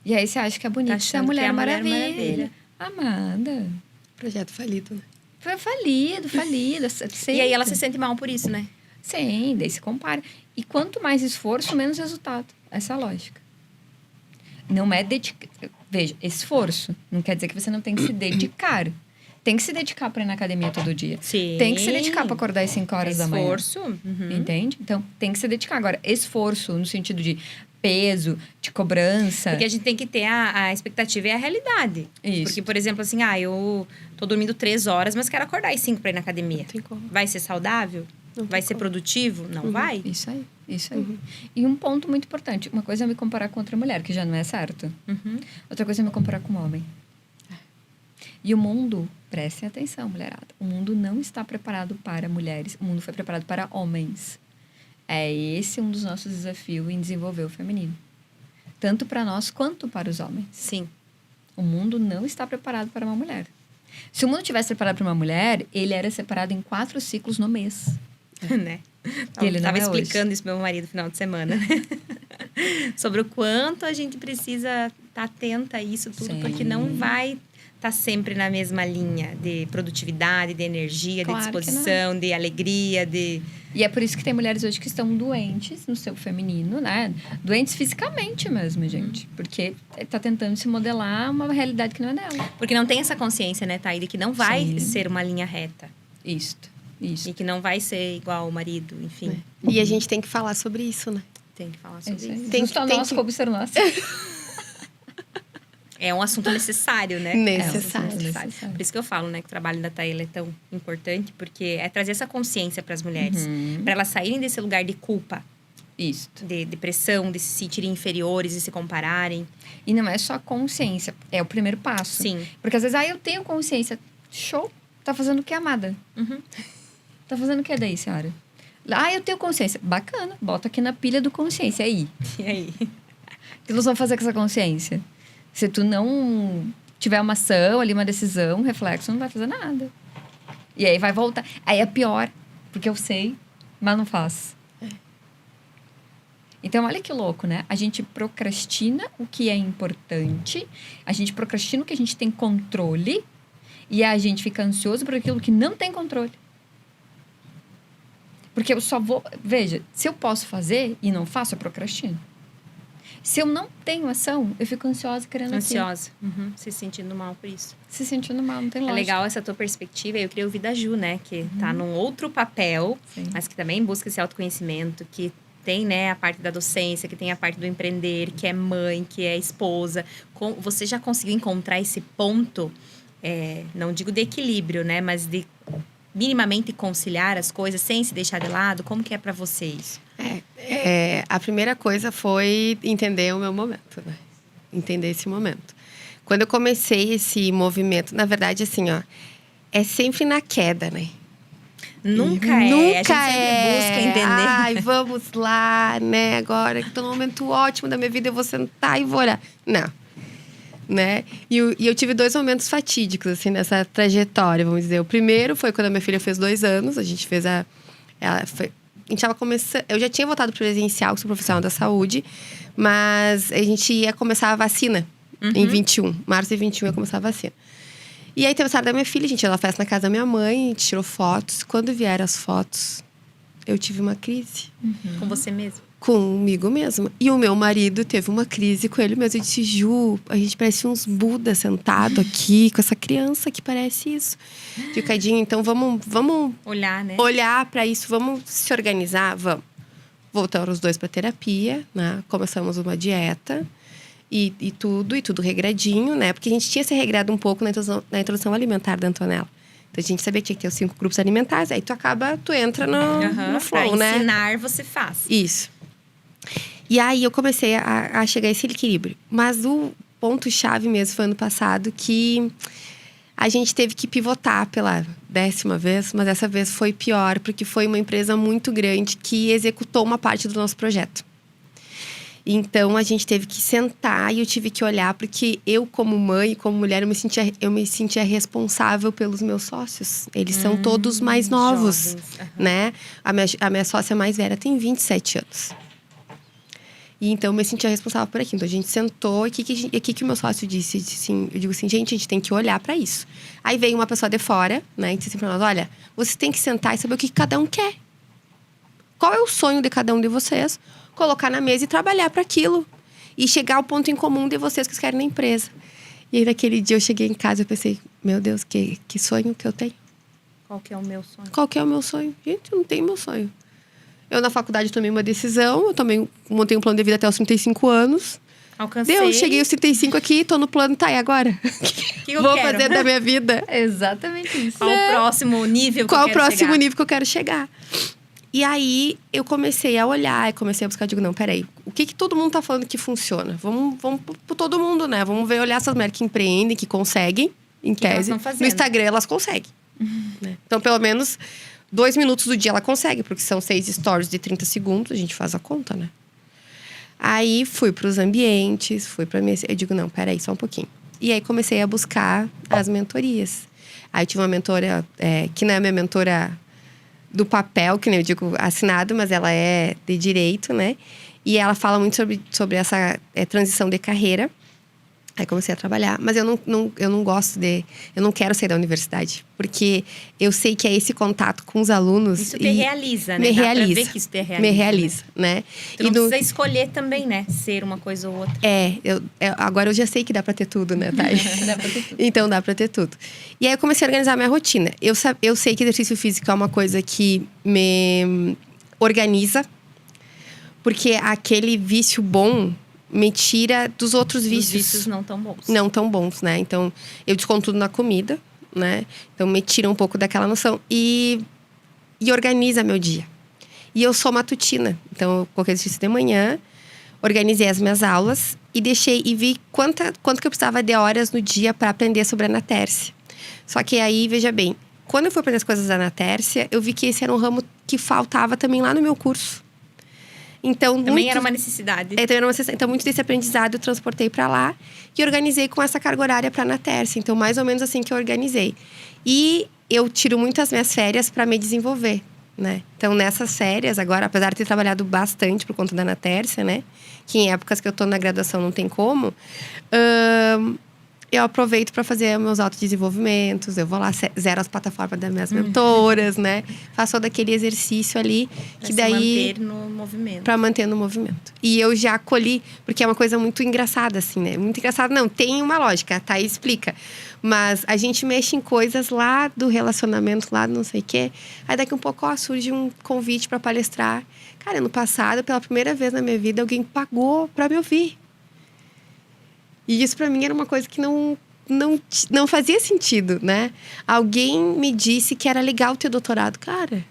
E aí você acha que é bonito Tá ser a achando que Mulher é a Mulher Maravilha. Maravilha. Amada. Projeto falido, né? Foi falido. E aí ela se sente mal por isso, né? Sim, daí se compara. E quanto mais esforço, menos resultado. Essa é a lógica. Não é dedicar. Veja, esforço não quer dizer que você não tem que se dedicar. Tem que se dedicar para ir na academia todo dia. Sim. Tem que se dedicar para acordar às 5 horas da manhã. Esforço. Uhum. Entende? Então, tem que se dedicar. Agora, esforço no sentido de peso, de cobrança. Porque a gente tem que ter a expectativa e a realidade. Isso. Porque, por exemplo, assim, eu tô dormindo 3 horas, mas quero acordar às 5 para ir na academia. Não tem como. Vai ser saudável? Não Vai tem ser como. produtivo? Não vai? Isso aí, isso aí. E um ponto muito importante. Uma coisa é me comparar com outra mulher, que já não é certo. Uhum. Outra coisa é me comparar com um homem. E o mundo, prestem atenção, mulherada. O mundo não está preparado para mulheres. O mundo foi preparado para homens. É esse um dos nossos desafios em desenvolver o feminino. Tanto para nós quanto para os homens. Sim. O mundo não está preparado para uma mulher. Se o mundo tivesse preparado para uma mulher, ele era separado em 4 ciclos no mês. Né? Que ele não Tava é explicando isso pro meu marido no final de semana, né? Sobre o quanto a gente precisa estar atenta a isso tudo, Sim. porque não vai estar sempre na mesma linha de produtividade, de energia, Claro de que disposição, de alegria, de... E é por isso que tem mulheres hoje que estão doentes no seu feminino, né? Doentes fisicamente mesmo, gente. Porque tá tentando se modelar uma realidade que não é dela. Porque não tem essa consciência, né, Thaí, de que não vai Sim. ser uma linha reta. Isso. E que não vai ser igual o marido, enfim. E a gente tem que falar sobre isso, né? Tem que falar É sobre isso aí. isso. Tem Justo a que- nós, como ser nós. É um assunto necessário, né? Necessário. É um assunto necessário. Por isso que eu falo, né, que o trabalho da Thaíla é tão importante, porque é trazer essa consciência para as mulheres. Para elas saírem desse lugar de culpa, Isso. de depressão, de se sentirem inferiores e se compararem. E não é só consciência, é o primeiro passo. Sim. Porque às vezes, eu tenho consciência. Show. Tá fazendo o que, amada? Uhum. Tá fazendo o que daí, senhora? Eu tenho consciência. Bacana. Bota aqui na pilha do consciência. Aí. E aí? O que nós vamos fazer com essa consciência? Se tu não tiver uma ação ali, uma decisão, um reflexo, não vai fazer nada. E aí vai voltar. Aí é pior, porque eu sei, mas não faço. Então, olha que louco, né? A gente procrastina o que é importante, a gente procrastina o que a gente tem controle, e a gente fica ansioso por aquilo que não tem controle. Porque eu só vou... Veja, se eu posso fazer e não faço, eu procrastino. Se eu não tenho ação, eu fico ansiosa querendo aquilo. Ansiosa. Uhum. Se sentindo mal por isso. Se sentindo mal, não tem É lógica. legal essa tua perspectiva. Eu queria ouvir da Ju, né? Que tá num outro papel, Sim. mas que também busca esse autoconhecimento, que tem, né, a parte da docência, que tem a parte do empreender, que é mãe, que é esposa. Você já conseguiu encontrar esse ponto, não digo de equilíbrio, né? Mas de minimamente conciliar as coisas sem se deixar de lado? Como que é para você isso? A primeira coisa foi entender o meu momento, né? Entender esse momento. Quando eu comecei esse movimento, na verdade, assim, ó, é sempre na queda, né? Nunca é. A gente Nunca sempre busca entender. Ai, vamos lá, né? Agora que tô num momento ótimo da minha vida, eu vou sentar e vou olhar. Não. Né? E eu tive 2 momentos fatídicos, assim, nessa trajetória, vamos dizer. O primeiro foi quando a minha filha fez 2 anos. A gente fez a gente tava começando... Eu já tinha voltado pro presencial, sou profissional da saúde. Mas a gente ia começar a vacina em 21. Março de 21 ia começar a vacina. E aí, teve a aniversário da minha filha, a gente ia na festa na casa da minha mãe, a gente tirou fotos. Quando vieram as fotos, eu tive uma crise. Com você mesmo? Comigo mesma. E o meu marido teve uma crise com ele mesmo. Eu disse, Ju, a gente parece uns Buda sentado aqui, com essa criança que parece isso. Ficadinho, então vamos olhar, né? Olhar pra isso, vamos se organizar, vamos. Voltamos os 2 pra terapia, né? Começamos uma dieta. E tudo regradinho, né? Porque a gente tinha se regrado um pouco na introdução alimentar da Antonella. Então, a gente sabia que tinha que ter os 5 grupos alimentares. Aí, tu entra no flow, pra né? ensinar, você faz. Isso. E aí, eu comecei a chegar a esse equilíbrio. Mas o ponto-chave mesmo foi ano passado que a gente teve que pivotar pela 10ª vez. Mas dessa vez foi pior, porque foi uma empresa muito grande que executou uma parte do nosso projeto. Então, a gente teve que sentar e eu tive que olhar, porque eu, como mãe, como mulher, eu me sentia responsável pelos meus sócios. Eles são todos mais novos, né? A minha sócia mais velha tem 27 anos. E então, eu me sentia responsável por aquilo. Então, a gente sentou e o que o meu sócio disse? Assim, eu digo assim, gente, a gente tem que olhar para isso. Aí veio uma pessoa de fora, né? E disse assim pra nós, olha, vocês têm que sentar e saber o que cada um quer. Qual é o sonho de cada um de vocês? Colocar na mesa e trabalhar para aquilo. E chegar ao ponto em comum de vocês que querem na empresa. E aí, naquele dia, eu cheguei em casa e pensei, meu Deus, que sonho que eu tenho. Qual que é o meu sonho? Qual que é o meu sonho? Gente, eu não tenho meu sonho. Eu, na faculdade, tomei uma decisão. Eu montei um plano de vida até os 35 anos. Alcancei. Cheguei aos 35 aqui, tô no plano, tá, e agora? Que eu vou quero fazer da minha vida? Exatamente isso. Qual o próximo nível que eu quero chegar? Qual o próximo nível que eu quero chegar? E aí, eu comecei a olhar, comecei a buscar, digo, não, peraí, o que todo mundo tá falando que funciona? Vamos por todo mundo, né? Vamos ver, olhar essas mulheres que empreendem, que conseguem, em tese. No Instagram, elas conseguem. Né? Então, pelo menos, 2 minutos do dia ela consegue, porque são 6 stories de 30 segundos, a gente faz a conta, né? Aí, fui pros ambientes, fui pra minha... Eu digo, não, peraí, só um pouquinho. E aí, comecei a buscar as mentorias. Aí, eu tive uma mentora, que não é a minha mentora do papel, que nem eu digo, assinado, mas ela é de direito, né? E ela fala muito sobre essa transição de carreira. Aí comecei a trabalhar, mas eu não gosto eu não quero sair da universidade, porque eu sei que é esse contato com os alunos. Isso te realiza, né? Me realiza. Dá pra ver que isso te realiza. Me realiza, né? Tu não precisa escolher também, né? Ser uma coisa ou outra. Agora eu já sei que dá pra ter tudo, né, Thay? Dá pra ter tudo. Então dá pra ter tudo. E aí eu comecei a organizar a minha rotina. Eu sei que exercício físico é uma coisa que me organiza, porque aquele vício bom me tira dos outros vícios. Os vícios não tão bons. Não tão bons, né? Então, eu desconto tudo na comida, né? Então, me tira um pouco daquela noção. E organiza meu dia. E eu sou matutina. Então, eu coloquei exercício de manhã, organizei as minhas aulas e vi quanto que eu precisava de horas no dia para aprender sobre a Anatércia. Só que aí, veja bem, quando eu fui aprender as coisas da Anatércia, eu vi que esse era um ramo que faltava também lá no meu curso. Então, também era uma necessidade. Também era uma necessidade. Então, muito desse aprendizado eu transportei para lá e organizei com essa carga horária para a Anatércia. Então, mais ou menos assim que eu organizei. E eu tiro muitas minhas férias para me desenvolver, né? Então, nessas férias, agora, apesar de ter trabalhado bastante por conta da Anatércia, né? Que em épocas que eu tô na graduação não tem como. Eu aproveito para fazer meus autodesenvolvimentos. Eu vou lá, zero as plataformas das minhas mentoras, né? Faço todo aquele exercício ali. Pra que daí manter no movimento. Pra manter no movimento. E eu já colhi, porque é uma coisa muito engraçada, assim, né? Muito engraçada, não, tem uma lógica, tá? Aí explica. Mas a gente mexe em coisas lá do relacionamento, lá do não sei o quê. Aí daqui um pouco, surge um convite para palestrar. Cara, ano passado, pela primeira vez na minha vida, alguém pagou pra me ouvir. E isso pra mim era uma coisa que não fazia sentido, né? Alguém me disse que era legal ter doutorado. Cara,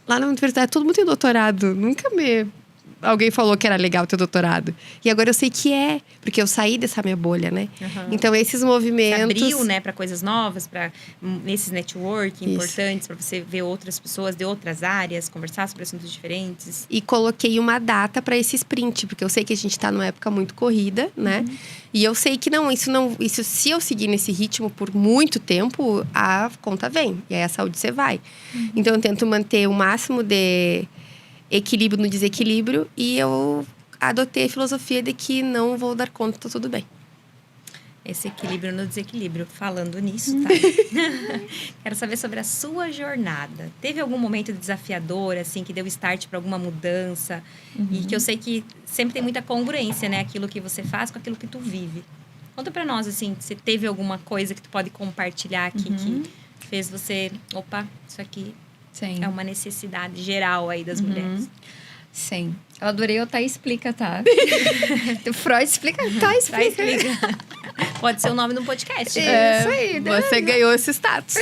lá na universidade todo mundo tem doutorado. Nunca me alguém falou que era legal ter doutorado. E agora eu sei que é, porque eu saí dessa minha bolha, né? Então, esses movimentos... Você abriu, né, para coisas novas, para nesses networking importantes, para você ver outras pessoas de outras áreas, conversar sobre assuntos diferentes. E coloquei uma data para esse sprint, porque eu sei que a gente tá numa época muito corrida, né? E eu sei que isso, se eu seguir nesse ritmo por muito tempo, a conta vem. E aí a saúde você vai. Então, eu tento manter o máximo de equilíbrio no desequilíbrio. E eu adotei a filosofia de que não vou dar conta, tá tudo bem. Esse equilíbrio no desequilíbrio. Falando nisso, tá? Quero saber sobre a sua jornada. Teve algum momento desafiador, assim, que deu start para alguma mudança? E que eu sei que sempre tem muita congruência, né? Aquilo que você faz com aquilo que tu vive. Conta para nós, assim, se teve alguma coisa que tu pode compartilhar aqui que fez você... Opa, isso aqui é uma necessidade geral aí das mulheres. Sim. Eu adorei o Tá Explica, tá? Freud explica, Tá Explica. Pode ser o nome do podcast. É, isso aí. Você ganhou esse status.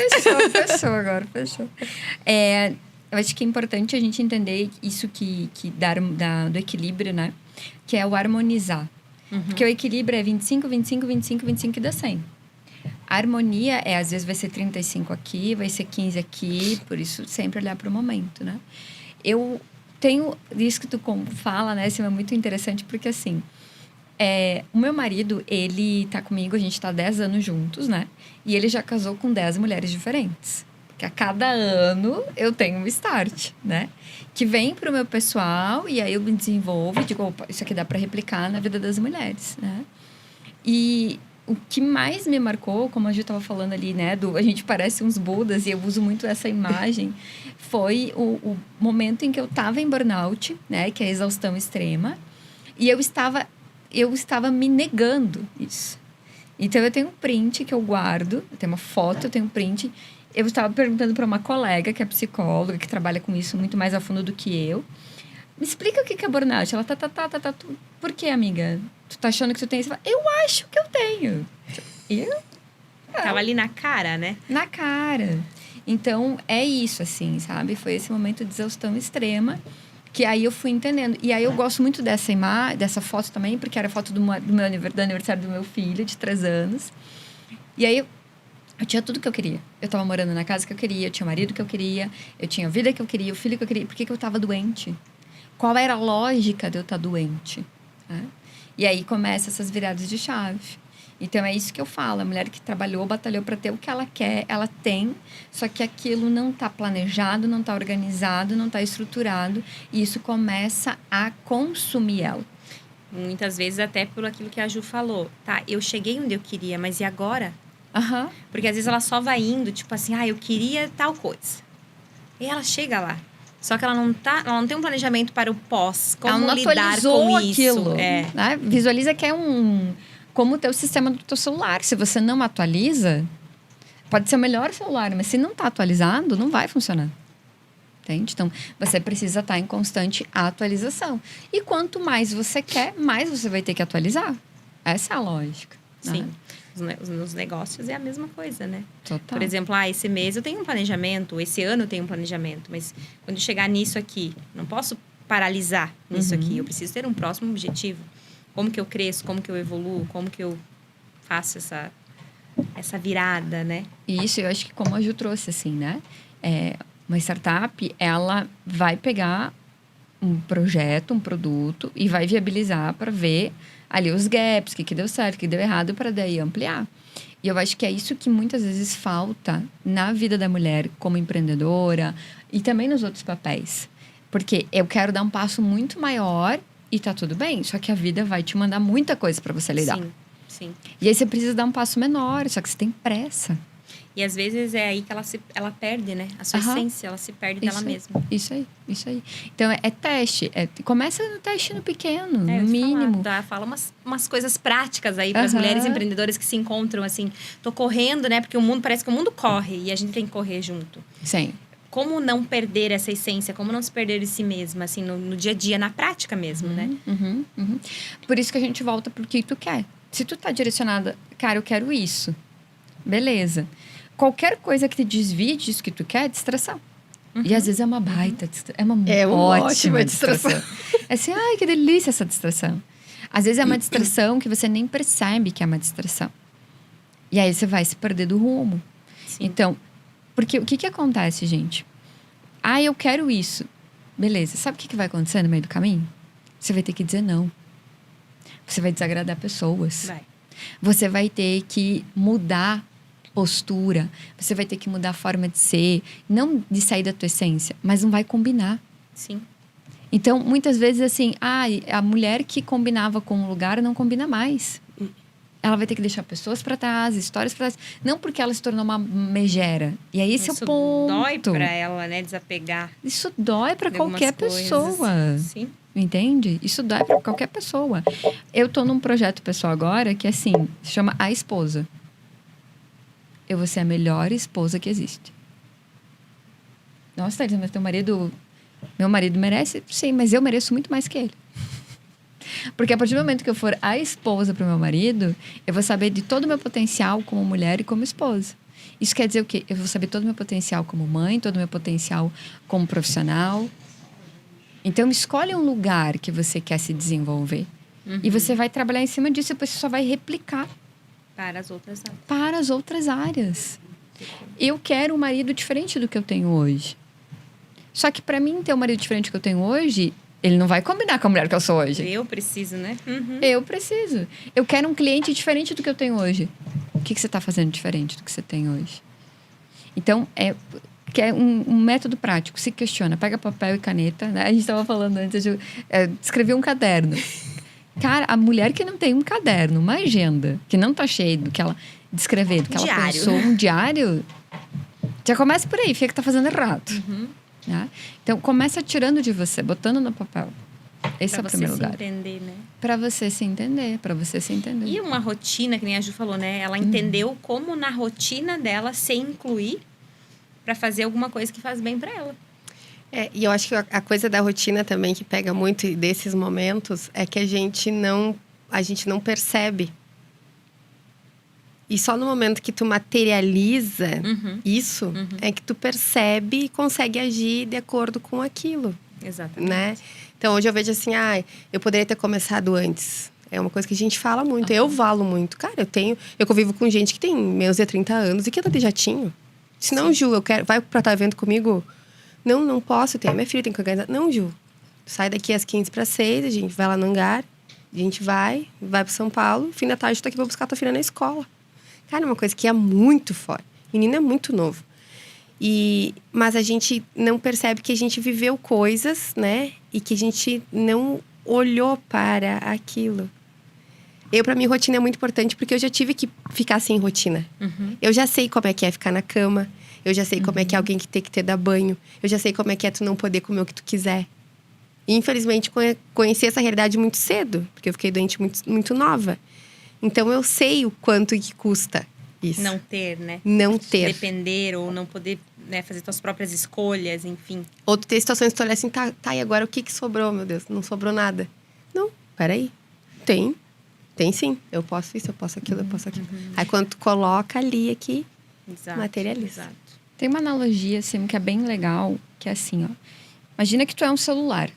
Fechou agora, fechou. Eu acho que é importante a gente entender isso que do equilíbrio, né? Que é o harmonizar. Porque o equilíbrio é 25, 25, 25, 25 e dá 100. A harmonia às vezes vai ser 35 aqui, vai ser 15 aqui, por isso sempre olhar para o momento, né? Eu tenho isso que tu fala, né? Isso é muito interessante, porque assim, o meu marido, ele tá comigo, a gente tá 10 anos juntos, né? E ele já casou com 10 mulheres diferentes. Porque a cada ano eu tenho um start, né? Que vem pro meu pessoal e aí eu me desenvolvo e digo, opa, isso aqui dá para replicar na vida das mulheres, né? E o que mais me marcou, como a gente estava falando ali, né? A gente parece uns Budas e eu uso muito essa imagem, foi o momento em que eu estava em burnout, né? Que é a exaustão extrema. E eu estava me negando isso. Então, eu tenho um print que eu guardo, eu tenho uma foto, eu tenho um print. Eu estava perguntando para uma colega, que é psicóloga, que trabalha com isso muito mais a fundo do que eu. Me explica o que é burnout. Ela Por que, amiga? Tu tá achando que tu tem isso? Eu acho que eu tenho. Tava ali na cara, né? Na cara. Então, é isso, assim, sabe? Foi esse momento de exaustão extrema que aí eu fui entendendo. E aí eu gosto muito dessa foto também, porque era a foto do aniversário do meu filho, de 3 anos. E aí eu tinha tudo que eu queria. Eu tava morando na casa que eu queria, eu tinha o marido que eu queria, eu tinha a vida que eu queria, o filho que eu queria. Por que eu tava doente? Qual era a lógica de eu estar doente? Né? E aí começam essas viradas de chave. Então, é isso que eu falo. A mulher que trabalhou, batalhou para ter o que ela quer, ela tem. Só que aquilo não está planejado, não está organizado, não está estruturado. E isso começa a consumir ela. Muitas vezes até por aquilo que a Ju falou. Tá, eu cheguei onde eu queria, mas e agora? Porque às vezes ela só vai indo, tipo assim, eu queria tal coisa. E ela chega lá. Só que ela não tem um planejamento para o pós. Como ela não lidar com aquilo, isso. Né? Visualiza que é como o teu sistema do teu celular. Se você não atualiza, pode ser o melhor celular, mas se não está atualizado, não vai funcionar. Entende? Então, você precisa estar em constante atualização. E quanto mais você quer, mais você vai ter que atualizar. Essa é a lógica. Sim. Né? Nos negócios é a mesma coisa, né? Total. Por exemplo, esse mês eu tenho um planejamento, esse ano eu tenho um planejamento, mas quando eu chegar nisso aqui, não posso paralisar nisso aqui. Eu preciso ter um próximo objetivo. Como que eu cresço, como que eu evoluo, como que eu faço essa virada, né? Isso, eu acho que como a Ju trouxe, assim, né? Uma startup, ela vai pegar um projeto, um produto e vai viabilizar para ver ali os gaps, o que deu certo, o que deu errado, para daí ampliar. E eu acho que é isso que muitas vezes falta na vida da mulher como empreendedora e também nos outros papéis. Porque eu quero dar um passo muito maior e tá tudo bem, só que a vida vai te mandar muita coisa para você lidar. Sim. E aí você precisa dar um passo menor, só que você tem pressa. E às vezes é aí que ela perde, né? A sua essência, ela se perde dela mesma. Isso aí. Então, é teste. Começa no teste no pequeno, no mínimo. Fala umas coisas práticas aí para as mulheres empreendedoras que se encontram, assim. Tô correndo, né? Porque parece que o mundo corre e a gente tem que correr junto. Sim. Como não perder essa essência? Como não se perder de si mesma, assim, no dia a dia, na prática mesmo, né? Por isso que a gente volta pro que tu quer. Se tu tá direcionada, cara, eu quero isso. Beleza. Qualquer coisa que te desvie disso que tu quer é distração. E às vezes é uma baita distração. É uma ótima distração. É assim, ai, que delícia essa distração. Às vezes é uma distração que você nem percebe que é uma distração. E aí você vai se perder do rumo. Sim. Então, porque o que acontece, gente? Ah, eu quero isso. Beleza, sabe o que vai acontecer no meio do caminho? Você vai ter que dizer não. Você vai desagradar pessoas. Você vai ter que mudar postura. Você vai ter que mudar a forma de ser. Não de sair da tua essência, mas não vai combinar. Sim. Então, muitas vezes, assim, a mulher que combinava com um lugar não combina mais. Ela vai ter que deixar pessoas para trás, histórias para trás. Não porque ela se tornou uma megera. E aí esse é o ponto. Dói para ela, né? Desapegar. Isso dói para qualquer pessoa. Sim. Entende? Isso dói para qualquer pessoa. Eu tô num projeto pessoal agora que, assim, se chama A Esposa. Eu vou ser a melhor esposa que existe. Nossa, Thaís, mas teu marido... Meu marido merece? Sim, mas eu mereço muito mais que ele. Porque a partir do momento que eu for a esposa pro meu marido, eu vou saber de todo o meu potencial como mulher e como esposa. Isso quer dizer o quê? Eu vou saber todo o meu potencial como mãe, todo o meu potencial como profissional. Então, escolhe um lugar que você quer se desenvolver. E você vai trabalhar em cima disso e depois você só vai replicar. Para as outras áreas. Para as outras áreas. Eu quero um marido diferente do que eu tenho hoje. Só que para mim ter um marido diferente do que eu tenho hoje, ele não vai combinar com a mulher que eu sou hoje. Eu preciso, né? Eu preciso. Eu quero um cliente diferente do que eu tenho hoje. O que você está fazendo diferente do que você tem hoje? Então, é um método prático. Se questiona. Pega papel e caneta. Né? A gente estava falando antes de escrever um caderno. Cara, a mulher que não tem um caderno, uma agenda, que não tá cheia do que ela descrever, do que ela pensou, um diário, já começa por aí, fica que tá fazendo errado. Né? Então, começa tirando de você, botando no papel. Esse é o primeiro lugar. Pra você se entender, né? Pra você se entender, pra você se entender. E uma rotina, que nem a Ju falou, né? Ela entendeu como na rotina dela se incluir pra fazer alguma coisa que faz bem pra ela. E eu acho que a coisa da rotina também que pega muito desses momentos é que a gente não percebe. E só no momento que tu materializa isso, é que tu percebe e consegue agir de acordo com aquilo. Exatamente. Né? Então, hoje eu vejo assim, eu poderia ter começado antes. É uma coisa que a gente fala muito. Eu falo muito. Cara, eu convivo com gente que tem menos de 30 anos e que eu até já tinha. Se não, Ju, vai pra tal evento comigo... Não posso ter. Minha filha tem que organizar. Não, Ju. Sai daqui às 15:06, a gente vai lá no hangar. A gente vai para São Paulo. Fim da tarde, eu tô aqui pra buscar tua filha na escola. Cara, é uma coisa que é muito forte. Menino é muito novo. Mas a gente não percebe que a gente viveu coisas, né? E que a gente não olhou para aquilo. Pra mim, rotina é muito importante porque eu já tive que ficar sem rotina. Eu já sei como é que é ficar na cama. Eu já sei como é que é alguém que tem que ter dar banho. Eu já sei como é que é tu não poder comer o que tu quiser. E, infelizmente, conheci essa realidade muito cedo. Porque eu fiquei doente muito, muito nova. Então, eu sei o quanto que custa isso. Não ter, né? Não ter. Depender ou não poder, né, fazer suas próprias escolhas, enfim. Ou tu ter situações que tu olha assim, tá, e agora o que sobrou, meu Deus? Não sobrou nada. Não, peraí. Tem sim. Eu posso isso, eu posso aquilo, eu posso aquilo. Aí, quando tu coloca ali, aqui, materializa. Exato. Tem uma analogia, assim, que é bem legal, que é assim, ó. Imagina que tu é um celular.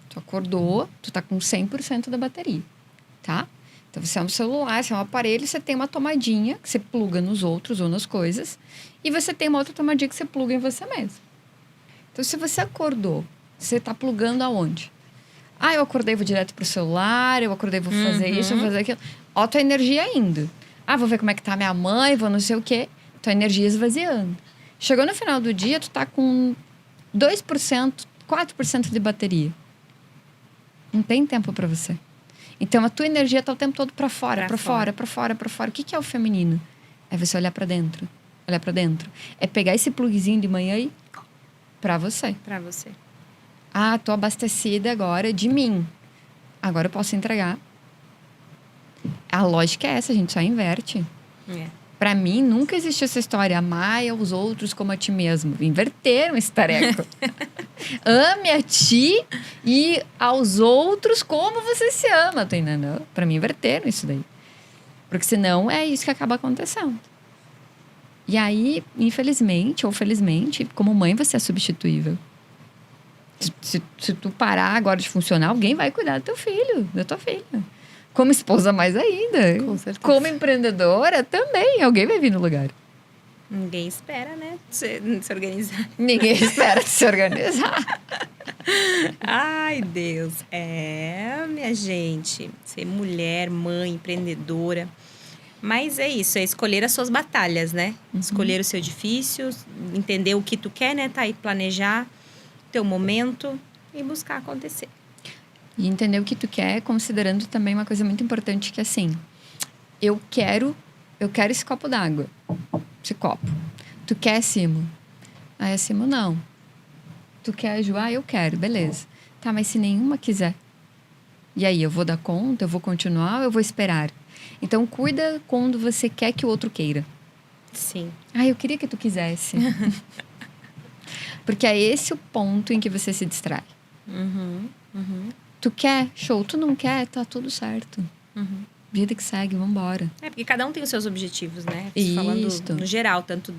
Tu acordou, tu tá com 100% da bateria, tá? Então, você é um celular, você é um aparelho, você tem uma tomadinha que você pluga nos outros ou nas coisas. E você tem uma outra tomadinha que você pluga em você mesmo. Então, se você acordou, você tá plugando aonde? Eu acordei, vou direto pro celular, eu acordei, vou fazer isso, vou fazer aquilo. Ó, tua energia indo. Vou ver como é que tá minha mãe, vou não sei o quê. Tua energia esvaziando. Chegou no final do dia, tu tá com 2%, 4% de bateria. Não tem tempo pra você. Então, a tua energia tá o tempo todo pra fora, pra fora. O que é o feminino? É você olhar pra dentro. Olhar pra dentro. É pegar esse plugzinho de manhã e... Pra você. Pra você. Tô abastecida agora de mim. Agora eu posso entregar. A lógica é essa, a gente só inverte. Pra mim, nunca existiu essa história. Amai aos outros como a ti mesmo. Inverteram esse tareco. Ame a ti e aos outros como você se ama. Tá entendendo? Pra mim, inverteram isso daí. Porque senão é isso que acaba acontecendo. E aí, infelizmente ou felizmente, como mãe, você é substituível. Se tu parar agora de funcionar, alguém vai cuidar do teu filho, da tua filha. Como esposa, mais ainda. Com certeza. Como empreendedora, também. Alguém vai vir no lugar. Ninguém espera, né? Se organizar. Ninguém espera se organizar. Ai, Deus. Minha gente. Ser mulher, mãe, empreendedora. Mas é isso, é escolher as suas batalhas, né? Escolher o seu difícil, entender o que tu quer, né? Tá aí, planejar teu momento e buscar acontecer. E entender o que tu quer, considerando também uma coisa muito importante que é assim, eu quero esse copo d'água. Esse copo. Tu quer, Simo? Aí a Simo, não. Tu quer, Ju? Eu quero, beleza. Tá, mas se nenhuma quiser? E aí, eu vou dar conta? Eu vou continuar ou eu vou esperar? Então, cuida quando você quer que o outro queira. Sim. Eu queria que tu quisesse. Porque é esse o ponto em que você se distrai. Tu quer? Show. Tu não quer? Tá tudo certo. Vida que segue, vambora. Porque cada um tem os seus objetivos, né? Isso. Falando no geral, tanto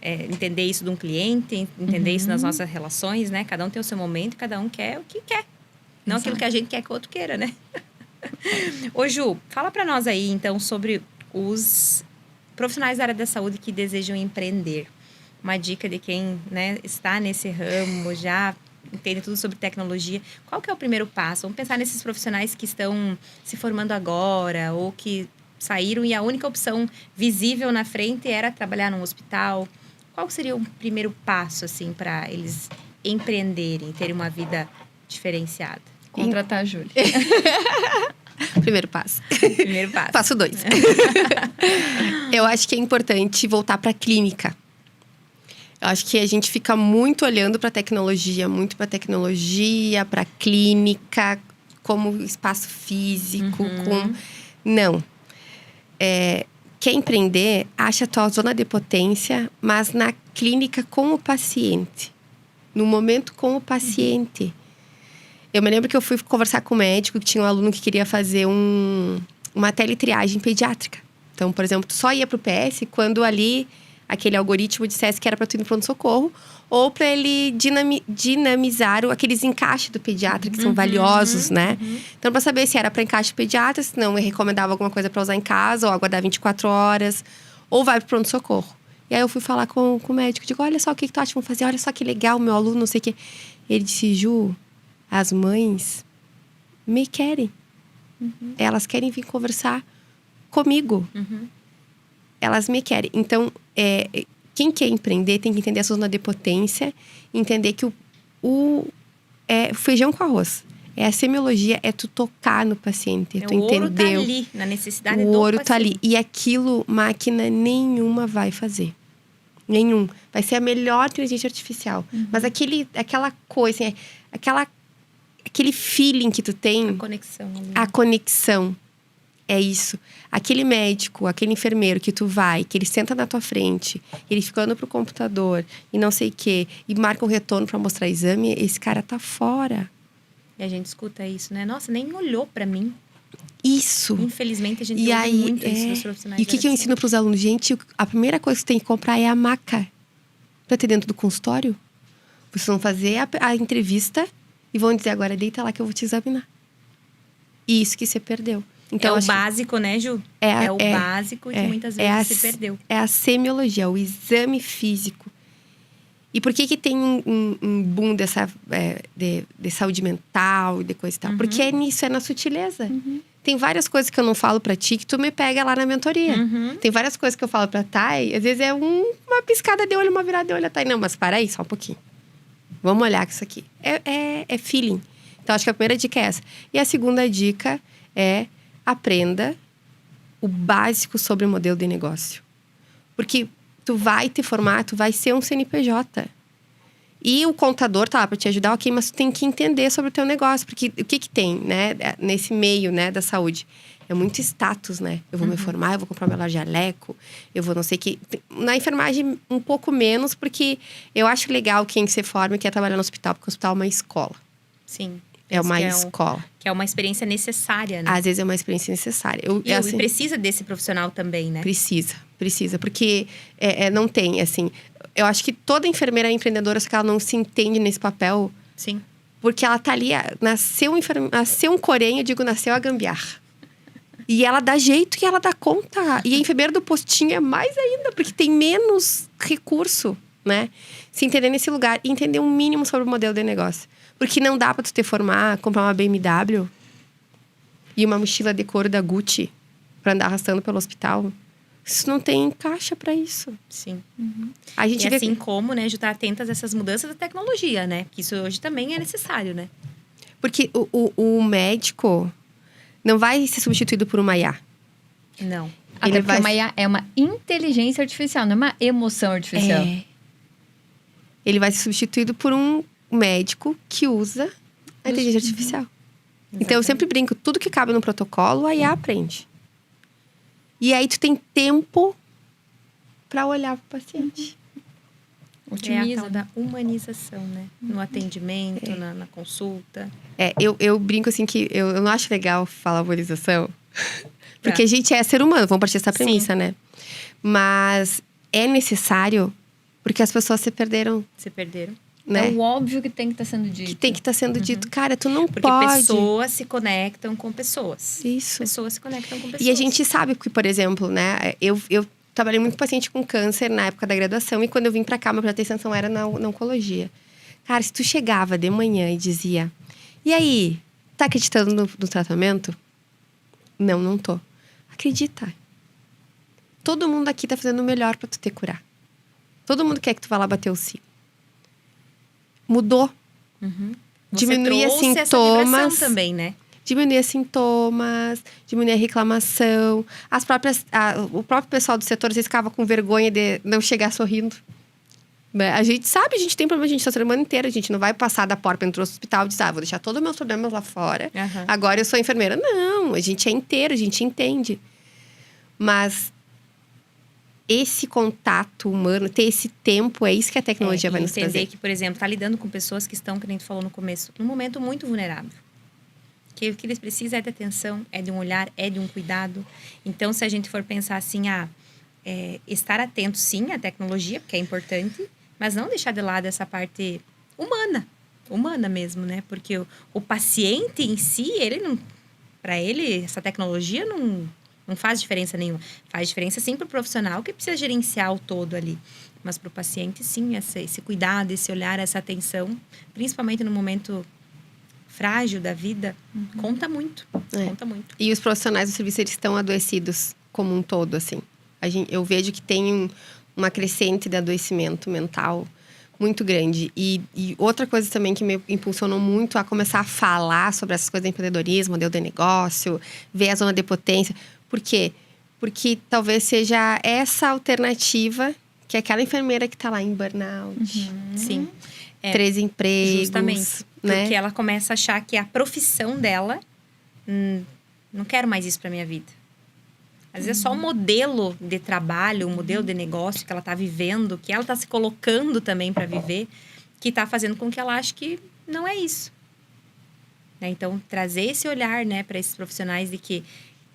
entender isso de um cliente, entender isso nas nossas relações, né? Cada um tem o seu momento, cada um quer o que quer. Não aquilo que a gente quer que o outro queira, né? Ô, Ju, fala pra nós aí, então, sobre os profissionais da área da saúde que desejam empreender. Uma dica de quem, né, está nesse ramo, já entende tudo sobre tecnologia. Qual que é o primeiro passo? Vamos pensar nesses profissionais que estão se formando agora ou que saíram e a única opção visível na frente era trabalhar num hospital. Qual seria o primeiro passo, assim, para eles empreenderem, terem uma vida diferenciada? Contratar a Júlia. Primeiro passo. Primeiro passo. Passo 2. Eu acho que é importante voltar para a clínica. Eu acho que a gente fica muito olhando para a tecnologia, para clínica, como espaço físico, Não. Quer empreender, acha a tua zona de potência, mas na clínica com o paciente. No momento com o paciente. Eu me lembro que eu fui conversar com o médico, que tinha um aluno que queria fazer uma teletriagem pediátrica. Então, por exemplo, tu só ia pro PS quando ali aquele algoritmo dissesse que era para tu ir no pronto-socorro, ou para ele dinamizar aqueles encaixes do pediatra, que são valiosos, né? Então, para saber se era para encaixe pediatra, se não, eu recomendava alguma coisa para usar em casa, ou aguardar 24 horas, ou vai pro pronto-socorro. E aí eu fui falar com o médico, digo, olha só o que tu acha, vamos fazer, olha só que legal, meu aluno, não sei o quê. Ele disse, Ju, as mães me querem. Elas querem vir conversar comigo. Elas me querem. Então, quem quer empreender tem que entender a sua zona de potência, entender que o feijão com arroz. A semiologia é tu tocar no paciente, tu entendeu? O ouro tá ali, na necessidade do paciente. O ouro paciente. tá ali. E aquilo, máquina nenhuma vai fazer. Nenhum. Vai ser a melhor inteligência artificial. Mas aquela coisa, assim, aquele feeling que tu tem… A conexão ali. A conexão. É isso. Aquele médico, aquele enfermeiro que tu vai, que ele senta na tua frente, ele fica olhando pro computador e não sei o quê, e marca um retorno pra mostrar exame, esse cara tá fora. E a gente escuta isso, né? Nossa, nem olhou pra mim. Isso. Infelizmente, a gente ouve muito isso dos profissionais. E o que eu ensino pros alunos? Gente, a primeira coisa que você tem que comprar é a maca. Pra ter dentro do consultório. Vocês vão fazer a entrevista e vão dizer, agora deita lá que eu vou te examinar. E isso que você perdeu. Então, é o básico, né, Ju? É o básico que muitas vezes se perdeu. É a semiologia, o exame físico. E por que tem um boom dessa, de saúde mental e de coisa e tal? Porque é nisso, é na sutileza. Tem várias coisas que eu não falo pra ti que tu me pega lá na mentoria. Tem várias coisas que eu falo pra Thay, às vezes é uma piscada de olho, uma virada de olho. Thay, não, mas para aí, só um pouquinho. Vamos olhar isso aqui. É feeling. Então, acho que a primeira dica é essa. E a segunda dica é… aprenda o básico sobre o modelo de negócio. Porque tu vai te formar, tu vai ser um CNPJ. E o contador tá lá para te ajudar, ok, mas tu tem que entender sobre o teu negócio. Porque o que tem, né, nesse meio, né, da saúde? É muito status, né? Eu vou me formar, eu vou comprar meu jaleco, eu vou não sei o que… Na enfermagem, um pouco menos, porque eu acho legal quem se forma e quer trabalhar no hospital, porque o hospital é uma escola. Sim. É uma que é escola. Que é uma experiência necessária, né? Às vezes é uma experiência necessária. E precisa desse profissional também, né? Precisa. Porque não tem, assim... Eu acho que toda enfermeira é empreendedora, só que ela não se entende nesse papel. Sim. Porque ela tá ali... Nasceu um corém, eu digo, nasceu a gambiarra. E ela dá jeito e ela dá conta. E a enfermeira do postinho é mais ainda, porque tem menos recurso, né? Se entender nesse lugar e entender um mínimo sobre o modelo de negócio. Porque não dá pra tu te formar, comprar uma BMW e uma mochila de couro da Gucci pra andar arrastando pelo hospital. Isso não tem caixa pra isso. Sim. A gente E vê... assim como, né, de estar atentas a essas mudanças da tecnologia, né? Que isso hoje também é necessário, né? Porque o médico não vai ser substituído por uma IA. Não. Até porque uma IA é uma inteligência artificial, não é uma emoção artificial. Ele vai ser substituído por um médico que usa a inteligência artificial. Exatamente. Então, eu sempre brinco, tudo que cabe no protocolo, a IA aprende. E aí, tu tem tempo pra olhar pro paciente. É a tal da humanização, né? No atendimento, na consulta. Eu brinco assim que eu não acho legal falar humanização. Porque a gente é ser humano, vamos partir dessa premissa, né? Mas é necessário porque as pessoas se perderam. Se perderam. Né? É o óbvio que tem que estar sendo dito. Que tem que estar sendo dito. Cara, tu não Porque pode. pessoas se conectam com pessoas. Isso. Pessoas se conectam com pessoas. E a gente sabe que, por exemplo, né? Eu trabalhei muito com paciente com câncer na época da graduação. E quando eu vim pra cá, minha primeira atenção era na oncologia. Cara, se tu chegava de manhã e dizia... E aí, tá acreditando no tratamento? Não tô. Acredita. Todo mundo aqui tá fazendo o melhor pra tu te curar. Todo mundo quer que tu vá lá bater o sino. Mudou. Diminuía sintomas. Essa vibração também, né? Diminuía sintomas, diminuía reclamação. O próprio pessoal do setor, às vezes, ficava com vergonha de não chegar sorrindo. Né? A gente sabe, a gente tem problema, a gente está a semana inteira. A gente não vai passar da porta, entrou no hospital e diz, vou deixar todos os meus problemas lá fora. Agora eu sou enfermeira. Não, a gente é inteiro, a gente entende. Mas esse contato humano, ter esse tempo, é isso que a tecnologia vai nos trazer. Entender que, por exemplo, tá lidando com pessoas que estão, que nem tu falou no começo, num momento muito vulnerável. Que o que eles precisam é de atenção, é de um olhar, é de um cuidado. Então, se a gente for pensar assim, estar atento, sim, à tecnologia, porque é importante, mas não deixar de lado essa parte humana mesmo, né? Porque o paciente em si, para ele, essa tecnologia não faz diferença nenhuma. Faz diferença, sim, para o profissional que precisa gerenciar o todo ali. Mas para o paciente, sim, esse cuidado, esse olhar, essa atenção, principalmente no momento frágil da vida, conta muito. Conta muito. E os profissionais do serviço, eles estão adoecidos como um todo, assim. Eu vejo que tem uma crescente de adoecimento mental muito grande. E outra coisa também que me impulsionou muito a começar a falar sobre essas coisas de empreendedorismo, modelo de negócio, ver a zona de potência. Por quê? Porque talvez seja essa alternativa que é aquela enfermeira que está lá em burnout. Sim. 3 empregos. Justamente. Né? Porque ela começa a achar que a profissão dela, não quero mais isso para minha vida. Às vezes é só o modelo de trabalho, o modelo de negócio que ela está vivendo, que ela está se colocando também para viver, que está fazendo com que ela ache que não é isso. Né? Então, trazer esse olhar, né, para esses profissionais de que...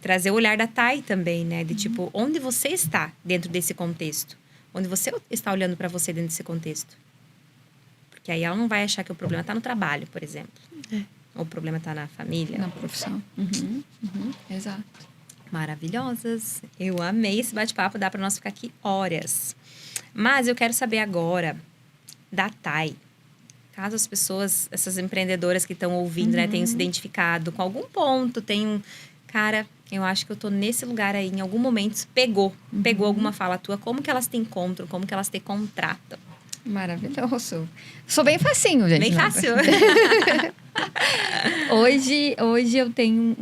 Trazer o olhar da Thay também, né? De tipo, onde você está dentro desse contexto? Onde você está olhando para você dentro desse contexto? Porque aí ela não vai achar que o problema está no trabalho, por exemplo. Ou o problema está na família. Na profissão. Exato. Maravilhosas. Eu amei esse bate-papo, dá para nós ficar aqui horas. Mas eu quero saber agora da Thay. Caso as pessoas, essas empreendedoras que estão ouvindo, né, tenham se identificado com algum ponto, tenham... Cara, eu acho que eu tô nesse lugar aí, em algum momento, pegou alguma fala tua. Como que elas te encontram? Como que elas te contratam? Maravilhoso. Sou bem facinho, gente. Bem fácil. Hoje eu tenho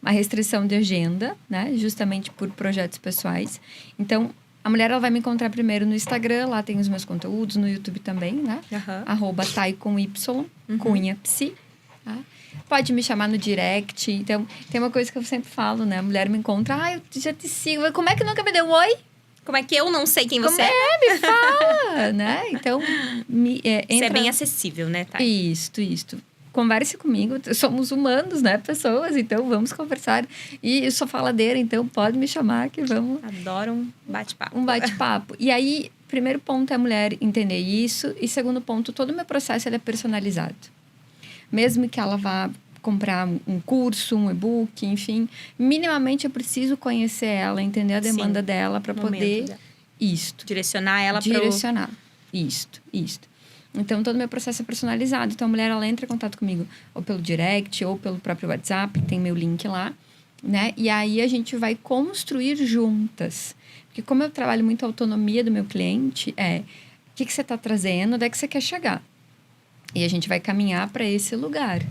uma restrição de agenda, né? Justamente por projetos pessoais. Então, a mulher ela vai me encontrar primeiro no Instagram. Lá tem os meus conteúdos, no YouTube também, né? @Thay com Y, Cunha Psi. Tá? Pode me chamar no direct. Então, tem uma coisa que eu sempre falo, né? A mulher me encontra, eu já te sigo. Como é que nunca me deu oi? Como é que eu não sei quem você é? Me fala, né? Então, Você é bem acessível, né, Thay? Isso. converse comigo. Somos humanos, né? Pessoas, então vamos conversar. E eu sou faladeira, então pode me chamar que vamos... Adoro um bate-papo. Um bate-papo. E aí, primeiro ponto é a mulher entender isso. E segundo ponto, todo o meu processo ele é personalizado. Mesmo que ela vá comprar um curso, um e-book, enfim. Minimamente eu preciso conhecer ela, entender a demanda dela para poder... Isto. Direcionar ela para Direcionar. Isto. Então, todo o meu processo é personalizado. Então, a mulher, ela entra em contato comigo ou pelo direct ou pelo próprio WhatsApp. Tem meu link lá, né? E aí, a gente vai construir juntas. Porque como eu trabalho muito a autonomia do meu cliente, o que você está trazendo, onde é que você quer chegar? E a gente vai caminhar para esse lugar.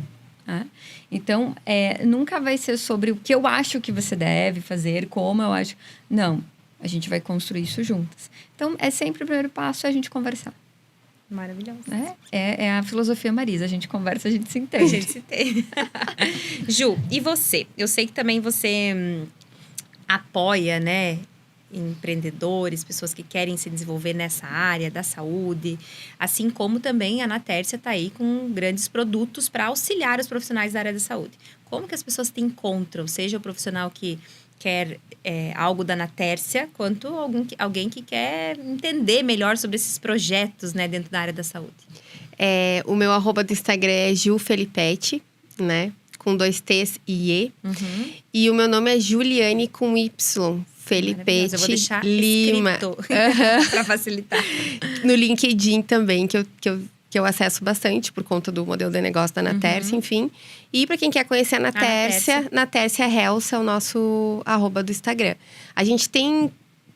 Né? Então, nunca vai ser sobre o que eu acho que você deve fazer, como eu acho. Não. A gente vai construir isso juntas. Então, sempre o primeiro passo é a gente conversar. Maravilhoso. É a filosofia Marisa. A gente conversa, a gente se entende. A gente se entende. Ju, e você? Eu sei que também você apoia, né? Empreendedores, pessoas que querem se desenvolver nessa área da saúde. Assim como também a Anatércia está aí com grandes produtos para auxiliar os profissionais da área da saúde. Como que as pessoas te encontram? Seja o profissional que quer algo da Anatércia, quanto alguém que quer entender melhor sobre esses projetos, né, dentro da área da saúde. O meu @do Instagram é JuFelipete, né? Com 2 T's e E. Uhum. E o meu nome é Juliane com Y. Felipete Eu vou deixar Lima. para facilitar. No LinkedIn também, que eu acesso bastante por conta do modelo de negócio da Anatércia, enfim. E para quem quer conhecer a Anatércia, Anatércia Health é o nosso @ do Instagram. A gente tem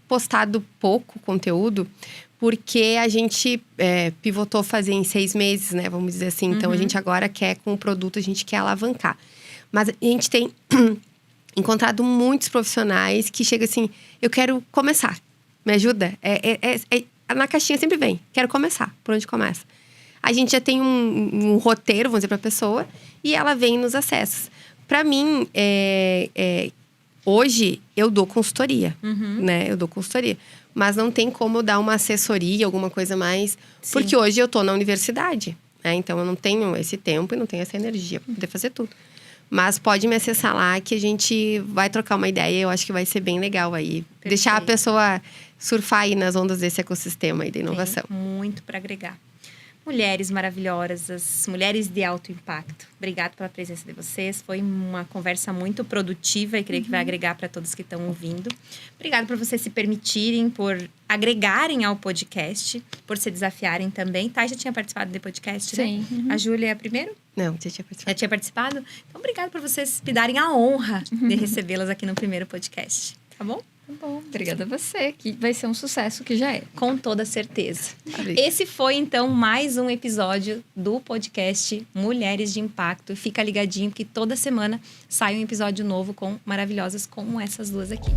postado pouco conteúdo, porque a gente pivotou fazer em 6 meses, né? Vamos dizer assim. Então, a gente agora quer, com o produto, a gente quer alavancar. Mas a gente tem encontrado muitos profissionais que chegam assim, eu quero começar, me ajuda? Na caixinha sempre vem, quero começar, por onde começa? A gente já tem um roteiro, vamos dizer, para a pessoa, e ela vem nos acessos. Para mim, hoje, eu dou consultoria, né? Eu dou consultoria. Mas não tem como eu dar uma assessoria, alguma coisa mais. Sim. Porque hoje eu tô na universidade, né? Então, eu não tenho esse tempo e não tenho essa energia para poder fazer tudo. Mas pode me acessar lá que a gente vai trocar uma ideia. Eu acho que vai ser bem legal aí. Perfeito. Deixar a pessoa surfar aí nas ondas desse ecossistema aí de inovação. Tem muito para agregar. Mulheres maravilhosas, mulheres de alto impacto. Obrigada pela presença de vocês. Foi uma conversa muito produtiva e creio que vai agregar para todos que estão ouvindo. Obrigada por vocês se permitirem, por agregarem ao podcast, por se desafiarem também. Thay já tinha participado do podcast, né? Sim. A Júlia é a primeira? Não, já tinha participado. Já tinha participado? Então, obrigada por vocês me darem a honra de recebê-las aqui no primeiro podcast. Tá bom? Tá bom. Obrigada a você, que vai ser um sucesso, que já é. Com toda certeza. Valeu. Esse foi, então, mais um episódio do podcast Mulheres de Impacto. Fica ligadinho que toda semana sai um episódio novo com maravilhosas como essas duas aqui.